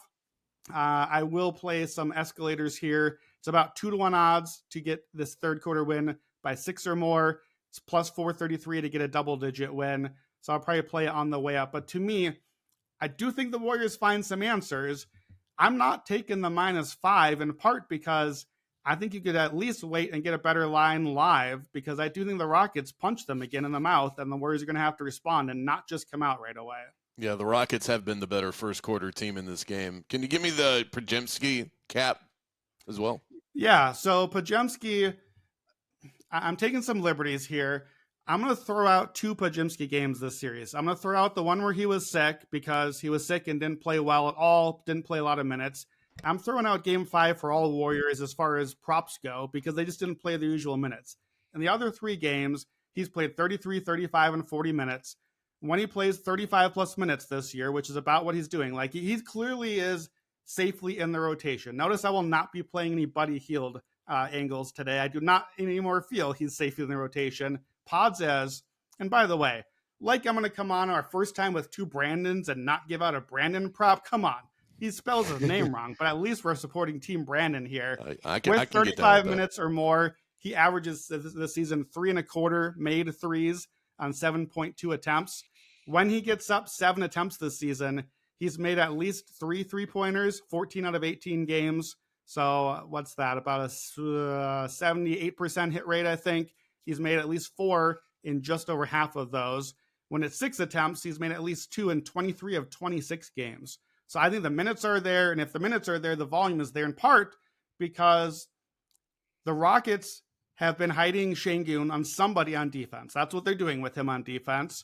B: I will play some escalators here. It's about 2-1 odds to get this third quarter win by 6 or more. It's plus 433 to get a double-digit win. So I'll probably play it on the way up. But to me, I do think the Warriors find some answers. I'm not taking the -5 in part because I think you could at least wait and get a better line live, because I do think the Rockets punch them again in the mouth, and the Warriors are going to have to respond and not just come out right away.
A: Yeah, the Rockets have been the better first quarter team in this game. Can you give me the Podziemski cap as well?
B: Yeah, so Podziemski, I'm taking some liberties here. I'm going to throw out 2 Podziemski games this series. I'm going to throw out the one where he was sick because he was sick and didn't play well at all, didn't play a lot of minutes. I'm throwing out game 5 for all Warriors as far as props go because they just didn't play the usual minutes. In the other 3 games, he's played 33, 35, and 40 minutes. When he plays 35 plus minutes this year, which is about what he's doing, like he clearly is safely in the rotation. Notice I will not be playing any Buddy Hield angles today. I do not anymore feel he's safely in the rotation. Pods as, and by the way, like I'm going to come on our first time with 2 Brandons and not give out a Brandon prop. Come on. He spells his name wrong, but at least we're supporting Team Brandon here.
A: I can
B: With
A: get
B: 35
A: that.
B: minutes or more, he averages this season 3.25 made threes on 7.2 attempts. When he gets up 7 attempts this season, he's made at least 3 3-pointers, 14 out of 18 games. So what's that? About a 78% hit rate, I think. He's made at least 4 in just over half of those. When it's 6 attempts, he's made at least 2 in 23 of 26 games. So I think the minutes are there, and if the minutes are there, the volume is there in part because the Rockets have been hiding Şengün on somebody on defense. That's what they're doing with him on defense.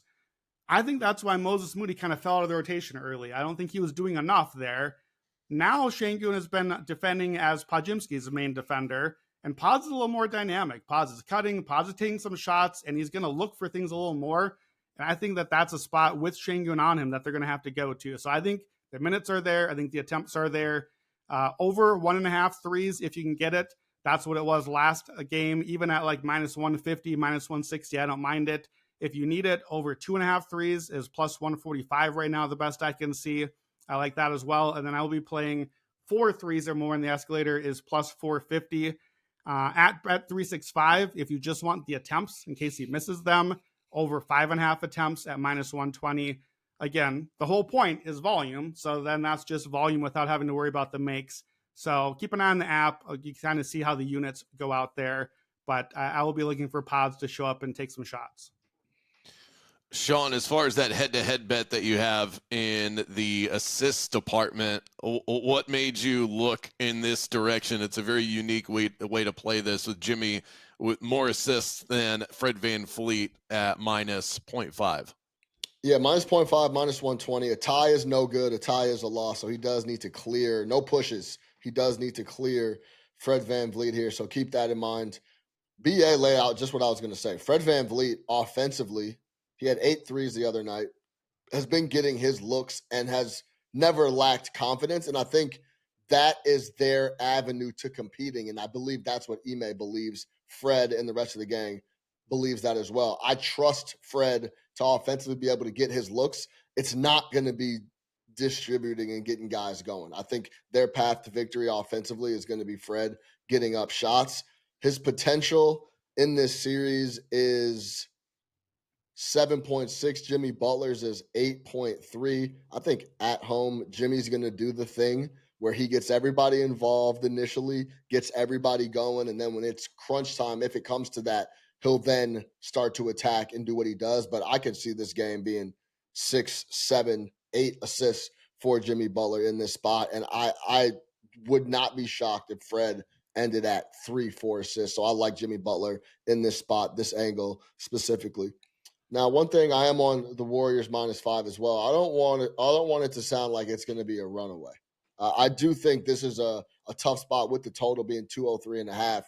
B: I think that's why Moses Moody kind of fell out of the rotation early. I don't think he was doing enough there. Now Şengün has been defending as Podziemski's main defender, and Pods is a little more dynamic. Pods is cutting, Pods is taking some shots, and he's going to look for things a little more. And I think that that's a spot with Şengün on him that they're going to have to go to. So I think the minutes are there. I think the attempts are there. Over 1.5 threes if you can get it. That's what it was last game, even at like minus 150, minus 160. I don't mind it. If you need it, over 2.5 threes is plus 145 right now, the best I can see. I like that as well. And then I will be playing 4 threes or more in the escalator is plus 450. At 365, if you just want the attempts in case he misses them, over 5.5 attempts at minus 120. Again, the whole point is volume. So then that's just volume without having to worry about the makes. So keep an eye on the app. You can kind of see how the units go out there. But I will be looking for pods to show up and take some shots.
A: Sean, as far as that head-to-head bet that you have in the assist department, what made you look in this direction? It's a very unique way to play this with Jimmy with more assists than Fred VanVleet at minus 0.5.
C: Yeah, minus 0.5, minus 120. A tie is no good. A tie is a loss. So he does need to clear. No pushes. He does need to clear Fred VanVleet here. So keep that in mind. BA layout, just what I was going to say. Fred VanVleet, offensively, he had 8 threes the other night, has been getting his looks and has never lacked confidence. And I think that is their avenue to competing. And I believe that's what Ime believes. Fred and the rest of the gang believes that as well. I trust Fred to offensively be able to get his looks. It's not going to be distributing and getting guys going. I think their path to victory offensively is going to be Fred getting up shots. His potential in this series is 7.6. Jimmy Butler's is 8.3. I think at home, Jimmy's going to do the thing where he gets everybody involved initially, gets everybody going, and then when it's crunch time, if it comes to that, he'll then start to attack and do what he does. But I could see this game being 6, 7, 8 assists for Jimmy Butler in this spot. And I would not be shocked if Fred ended at 3, 4 assists. So I like Jimmy Butler in this spot, this angle specifically. Now, one thing, I am on the Warriors minus 5 as well. I don't want it to sound like it's going to be a runaway. I do think this is a tough spot with the total being 203.5,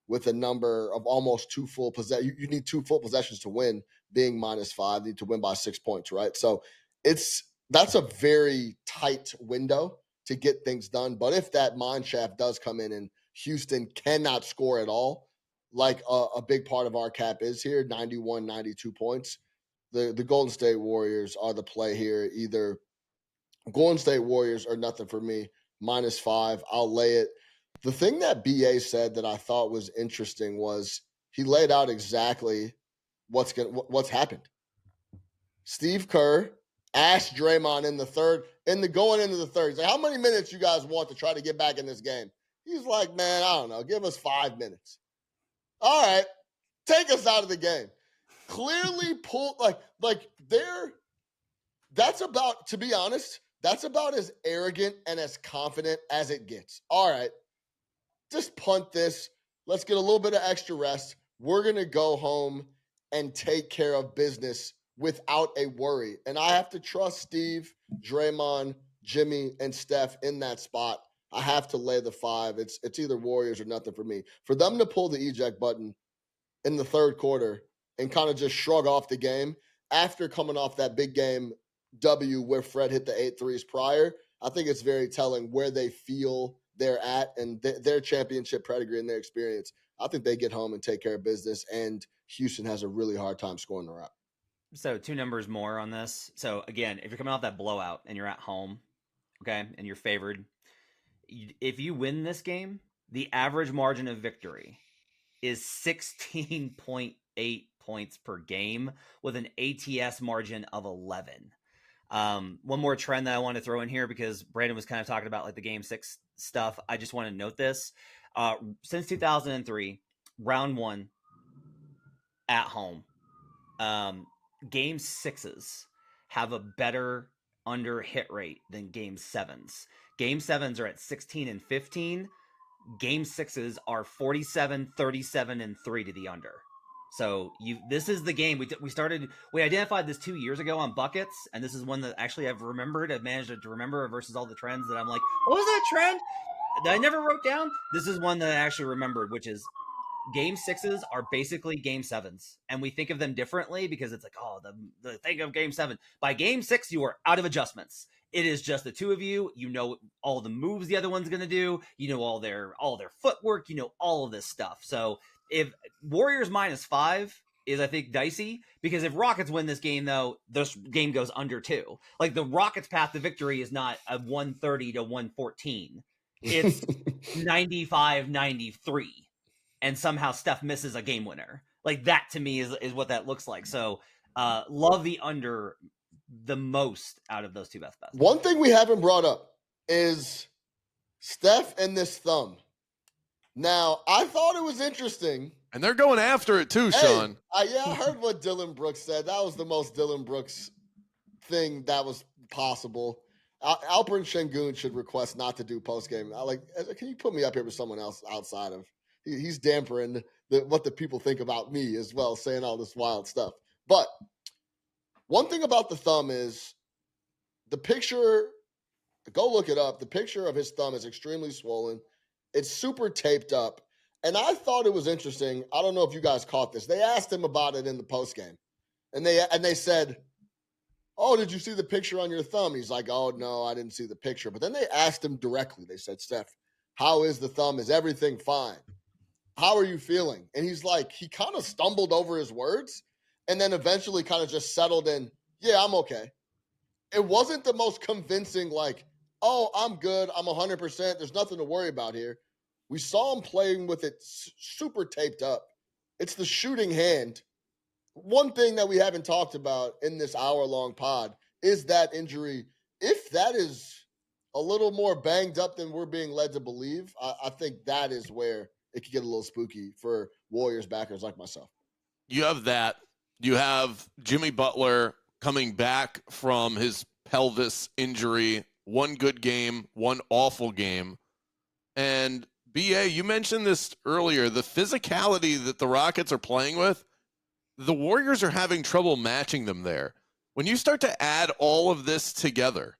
C: with a number of almost 2 full possessions. You need 2 full possessions to win, being minus 5. You need to win by 6 points, right? So that's a very tight window to get things done. But if that mine shaft does come in and Houston cannot score at all, like a big part of our cap is here, 91, 92 points, the Golden State Warriors are the play here. Either Golden State Warriors or nothing for me, minus 5. I'll lay it. The thing that BA said that I thought was interesting was he laid out exactly what's happened. Steve Kerr asked Draymond going into the third, he's like, how many minutes you guys want to try to get back in this game? He's like, man, I don't know. Give us 5 minutes. All right, take us out of the game. Clearly pulled that's about, to be honest, that's about as arrogant and as confident as it gets. All right, just punt this. Let's get a little bit of extra rest. We're going to go home and take care of business without a worry. And I have to trust Steve, Draymond, Jimmy, and Steph in that spot. I have to lay the 5. It's either Warriors or nothing for me. For them to pull the eject button in the third quarter and kind of just shrug off the game after coming off that big game W where Fred hit the 8 threes prior, I think it's very telling where they feel they're at and their championship pedigree and their experience. I think they get home and take care of business, and Houston has a really hard time scoring the rock.
D: So 2 numbers more on this. So again, if you're coming off that blowout and you're at home, okay, and you're favored, if you win this game, the average margin of victory is 16.8 points per game with an ATS margin of 11. One more trend that I want to throw in here, because Brandon was kind of talking about like the game 6 stuff. I just want to note this. Since 2003, round 1 at home, game 6s have a better under hit rate than game 7s. Game 7s are at 16 and 15. Game 6s are 47, 37, and 3 to the under. So this is the game we identified this 2 years ago on buckets, and this is one that actually I've managed to remember versus all the trends that I'm like, what was that trend that I never wrote down? This is one that I actually remembered, which is game 6s are basically game 7s, and we think of them differently because it's like, oh, the thing of game 7. By game 6, you are out of adjustments. It is just the two of you. You know all the moves the other one's going to do. You know all their footwork. You know all of this stuff. So if Warriors -5 is, I think, dicey, because if Rockets win this game, though, this game goes under 2. Like, the Rockets' path to victory is not a 130 to 114. It's 95-93, and somehow Steph misses a game winner. Like, that to me is what that looks like. So love the under the most out of those two best bets.
C: One thing we haven't brought up is Steph and this thumb. Now, I thought it was interesting.
A: And they're going after it too, Sean.
C: I heard what Dylan Brooks said. That was the most Dylan Brooks thing that was possible. Alperen Şengün should request not to do postgame. Can you put me up here with someone else outside of? He's dampering what the people think about me as well, saying all this wild stuff. But one thing about the thumb is the picture. Go look it up. The picture of his thumb is extremely swollen. It's super taped up. And I thought it was interesting. I don't know if you guys caught this. They asked him about it in the postgame. And they said, "Oh, did you see the picture on your thumb?" He's like, "Oh, no, I didn't see the picture." But then they asked him directly. They said, "Steph, how is the thumb? Is everything fine? How are you feeling?" And he's like, he kind of stumbled over his words and then eventually kind of just settled in, "Yeah, I'm okay." It wasn't the most convincing, like, "Oh, I'm good. I'm 100%. There's nothing to worry about here." We saw him playing with it super taped up. It's the shooting hand. One thing that we haven't talked about in this hour-long pod is that injury. If that is a little more banged up than we're being led to believe, I think that is where it could get a little spooky for Warriors backers like myself.
A: You have that. You have Jimmy Butler coming back from his pelvis injury. One good game, one awful game. And BA, you mentioned this earlier, the physicality that the Rockets are playing with, the Warriors are having trouble matching them there. When you start to add all of this together,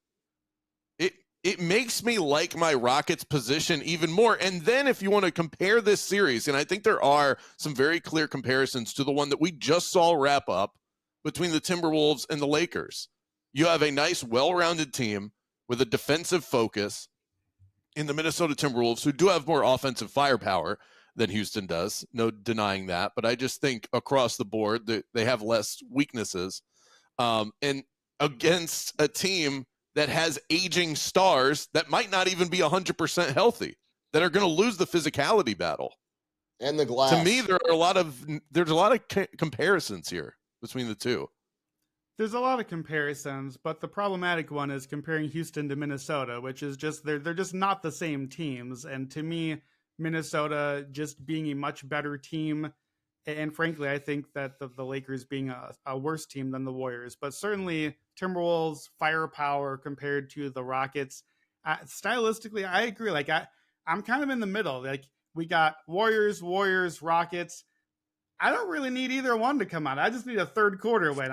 A: it makes me like my Rockets position even more. And then if you want to compare this series, and I think there are some very clear comparisons to the one that we just saw wrap up between the Timberwolves and the Lakers. You have a nice, well-rounded team with a defensive focus in the Minnesota Timberwolves, who do have more offensive firepower than Houston does. No denying that. But I just think across the board, they have less weaknesses. And against a team that has aging stars that might not even be 100% healthy, that are going to lose the physicality battle.
C: And the glass.
A: To me, there's a lot of comparisons here between the two.
B: There's a lot of comparisons, but the problematic one is comparing Houston to Minnesota, which is just they're just not the same teams. And to me, Minnesota just being a much better team, and frankly, I think that the Lakers being a worse team than the Warriors, but certainly Timberwolves firepower compared to the Rockets. Stylistically, I agree. Like I'm kind of in the middle. Like we got Warriors, Rockets. I don't really need either one to come out. I just need a third quarter win.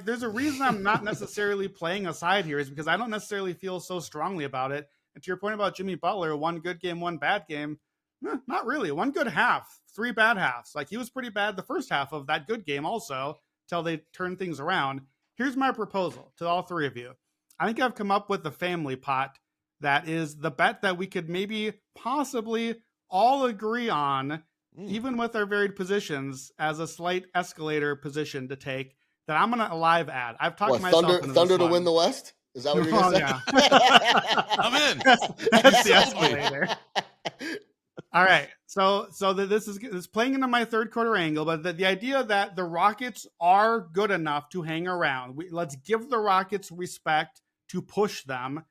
B: There's a reason I'm not necessarily playing a side here is because I don't necessarily feel so strongly about it. And to your point about Jimmy Butler, one good game, one bad game, not really. One good half, 3 bad halves. Like he was pretty bad the first half of that good game also till they turned things around. Here's my proposal to all three of you. I think I've come up with a family pot that is the bet that we could maybe possibly all agree on, even with our varied positions, as a slight escalator position to take that I'm going to live add. I've talked myself into
C: Thunder
B: this
C: to win the West? Is that what you're going to say?
B: Yeah.
A: I'm in.
B: That's the escalator. All right. So this is playing into my third quarter angle, but the idea that the Rockets are good enough to hang around. Let's give the Rockets respect to push them.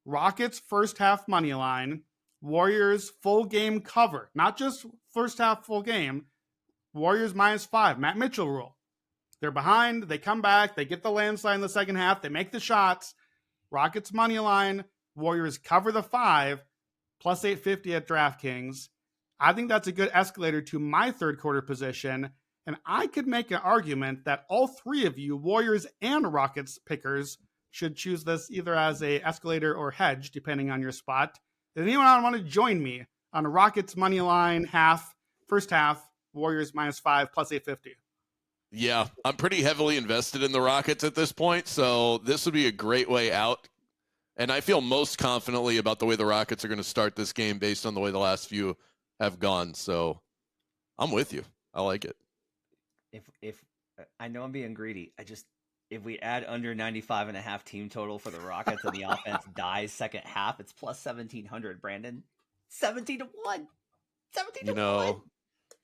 B: Rockets first half money line. Warriors full game cover, not just first half full game. Warriors -5, Matt Mitchell rule. They're behind, they come back, they get the landslide in the second half, they make the shots. Rockets money line, Warriors cover the 5, plus 850 at DraftKings. I think that's a good escalator to my third quarter position, and I could make an argument that all three of you, Warriors and Rockets pickers, should choose this either as a escalator or hedge, depending on your spot. Does anyone want to join me on Rockets money line first half, Warriors -5, plus 850?
A: Yeah, I'm pretty heavily invested in the Rockets at this point, so this would be a great way out. And I feel most confidently about the way the Rockets are going to start this game based on the way the last few have gone. So I'm with you. I like it.
D: If I know I'm being greedy, if we add under 95.5 team total for the Rockets and the offense dies second half, it's plus 1,700, Brandon. 17 to 1. 17 to 1.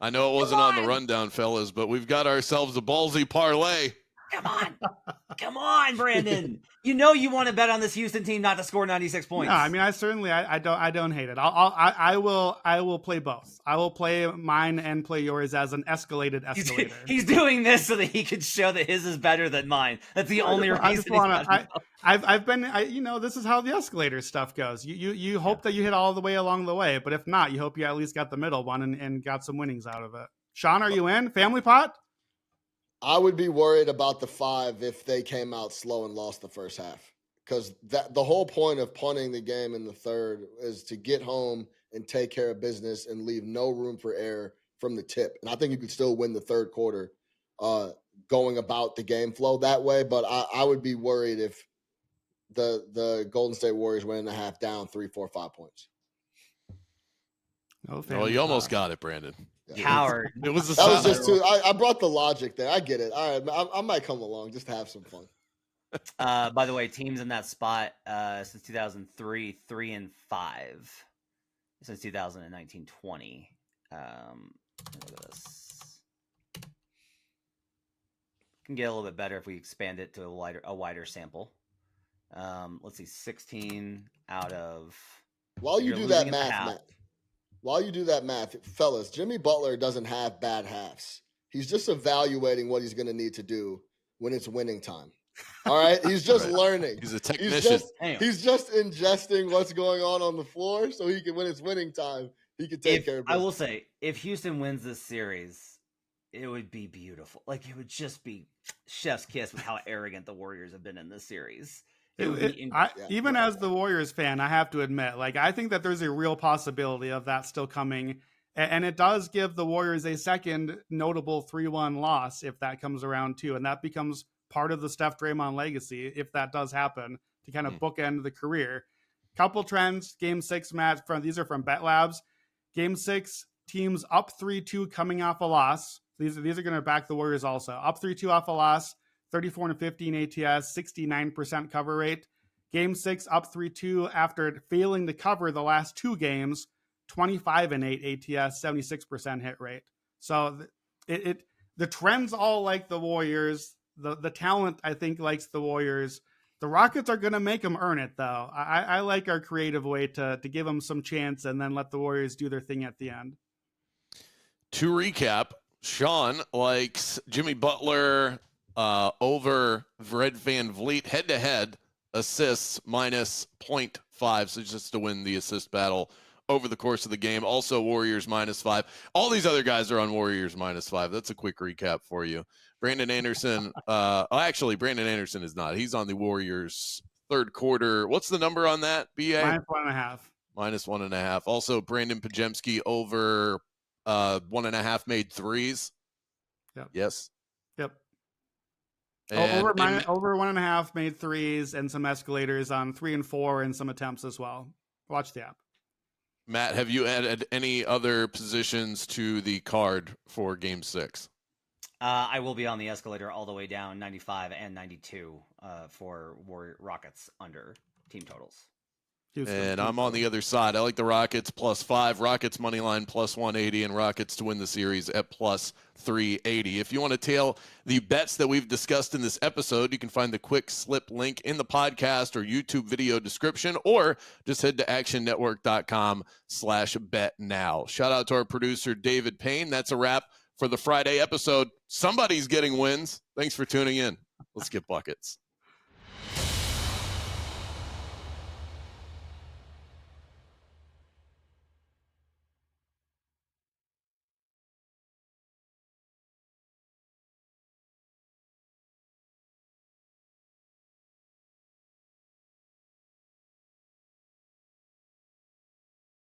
A: I know it wasn't on the rundown, fellas, but we've got ourselves a ballsy parlay.
D: Come on, Brandon. You know you want to bet on this Houston team not to score 96 points.
B: No, I mean, I don't hate it. I will play both. I will play mine and play yours as an escalated escalator.
D: He's doing this so that he can show that his is better than mine. That's the only reason.
B: I've been, this is how the escalator stuff goes. You hope that you hit all the way along the way, but if not, you hope you at least got the middle one and got some winnings out of it. Sean, are you in? Family pot?
C: I would be worried about the 5 if they came out slow and lost the first half, because the whole point of punting the game in the third is to get home and take care of business and leave no room for error from the tip. And I think you could still win the third quarter going about the game flow that way. But I would be worried if the Golden State Warriors went in the half down 3, 4, 5 points.
A: Well, you almost got it, Brandon.
D: Coward.
A: It was
C: that was just too. I brought the logic there. I get it. All right, I might come along just to have some fun.
D: By the way, teams in that spot since 2003, 3-5. Since 2019-20. Look at this. Can get a little bit better if we expand it to a wider sample. Let's see, 16 out of.
C: While you do that math, fellas, Jimmy Butler doesn't have bad halves. He's just evaluating what he's going to need to do when it's winning time. All right? He's just learning.
A: He's a technician.
C: He's just ingesting what's going on the floor so he can, when it's winning time, he can take care of business.
D: I will say, if Houston wins this series, it would be beautiful. Like, it would just be chef's kiss with how arrogant the Warriors have been in this series.
B: Even as the Warriors fan, I have to admit, I think that there's a real possibility of that still coming. And it does give the Warriors a second notable 3-1 loss if that comes around too. And that becomes part of the Steph Draymond legacy if that does happen, to kind of bookend the career. Couple trends, Game 6 match, these are from Bet Labs. Game 6, teams up 3-2 coming off a loss. These are going to back the Warriors also. Up 3-2 off a loss. 34-15 ATS, 69% cover rate. Game 6 up 3-2 after failing to cover the last 2 games, 25-8 ATS, 76% hit rate. So the trends all like the Warriors. The talent, I think, likes the Warriors. The Rockets are going to make them earn it, though. I like our creative way to give them some chance and then let the Warriors do their thing at the end.
A: To recap, Sean likes Jimmy Butler over Fred VanVleet head-to-head assists minus 0.5. So just to win the assist battle over the course of the game. Also Warriors minus 5. All these other guys are on Warriors minus 5. That's a quick recap for you. Brandon Anderson. Actually, Brandon Anderson is not. He's on the Warriors third quarter. What's the number on that, BA?
B: Minus 1.5.
A: Minus 1.5. Also, Brandon Pajemski over 1.5 made threes.
B: Yep.
A: Yes.
B: Yep.
A: And
B: over 1.5 made threes and some escalators on 3 and 4 and some attempts as well. Watch the app.
A: Matt, have you added any other positions to the card for Game 6?
D: I will be on the escalator all the way down 95 and 92 for Rockets under team totals.
A: And I'm on the other side. I like the Rockets plus 5, Rockets money line plus 180, and Rockets to win the series at plus 380. If you want to tail the bets that we've discussed in this episode, you can find the quick slip link in the podcast or YouTube video description, or just head to actionnetwork.com/bet now. Shout out to our producer, David Payne. That's a wrap for the Friday episode. Somebody's getting wins. Thanks for tuning in. Let's get buckets.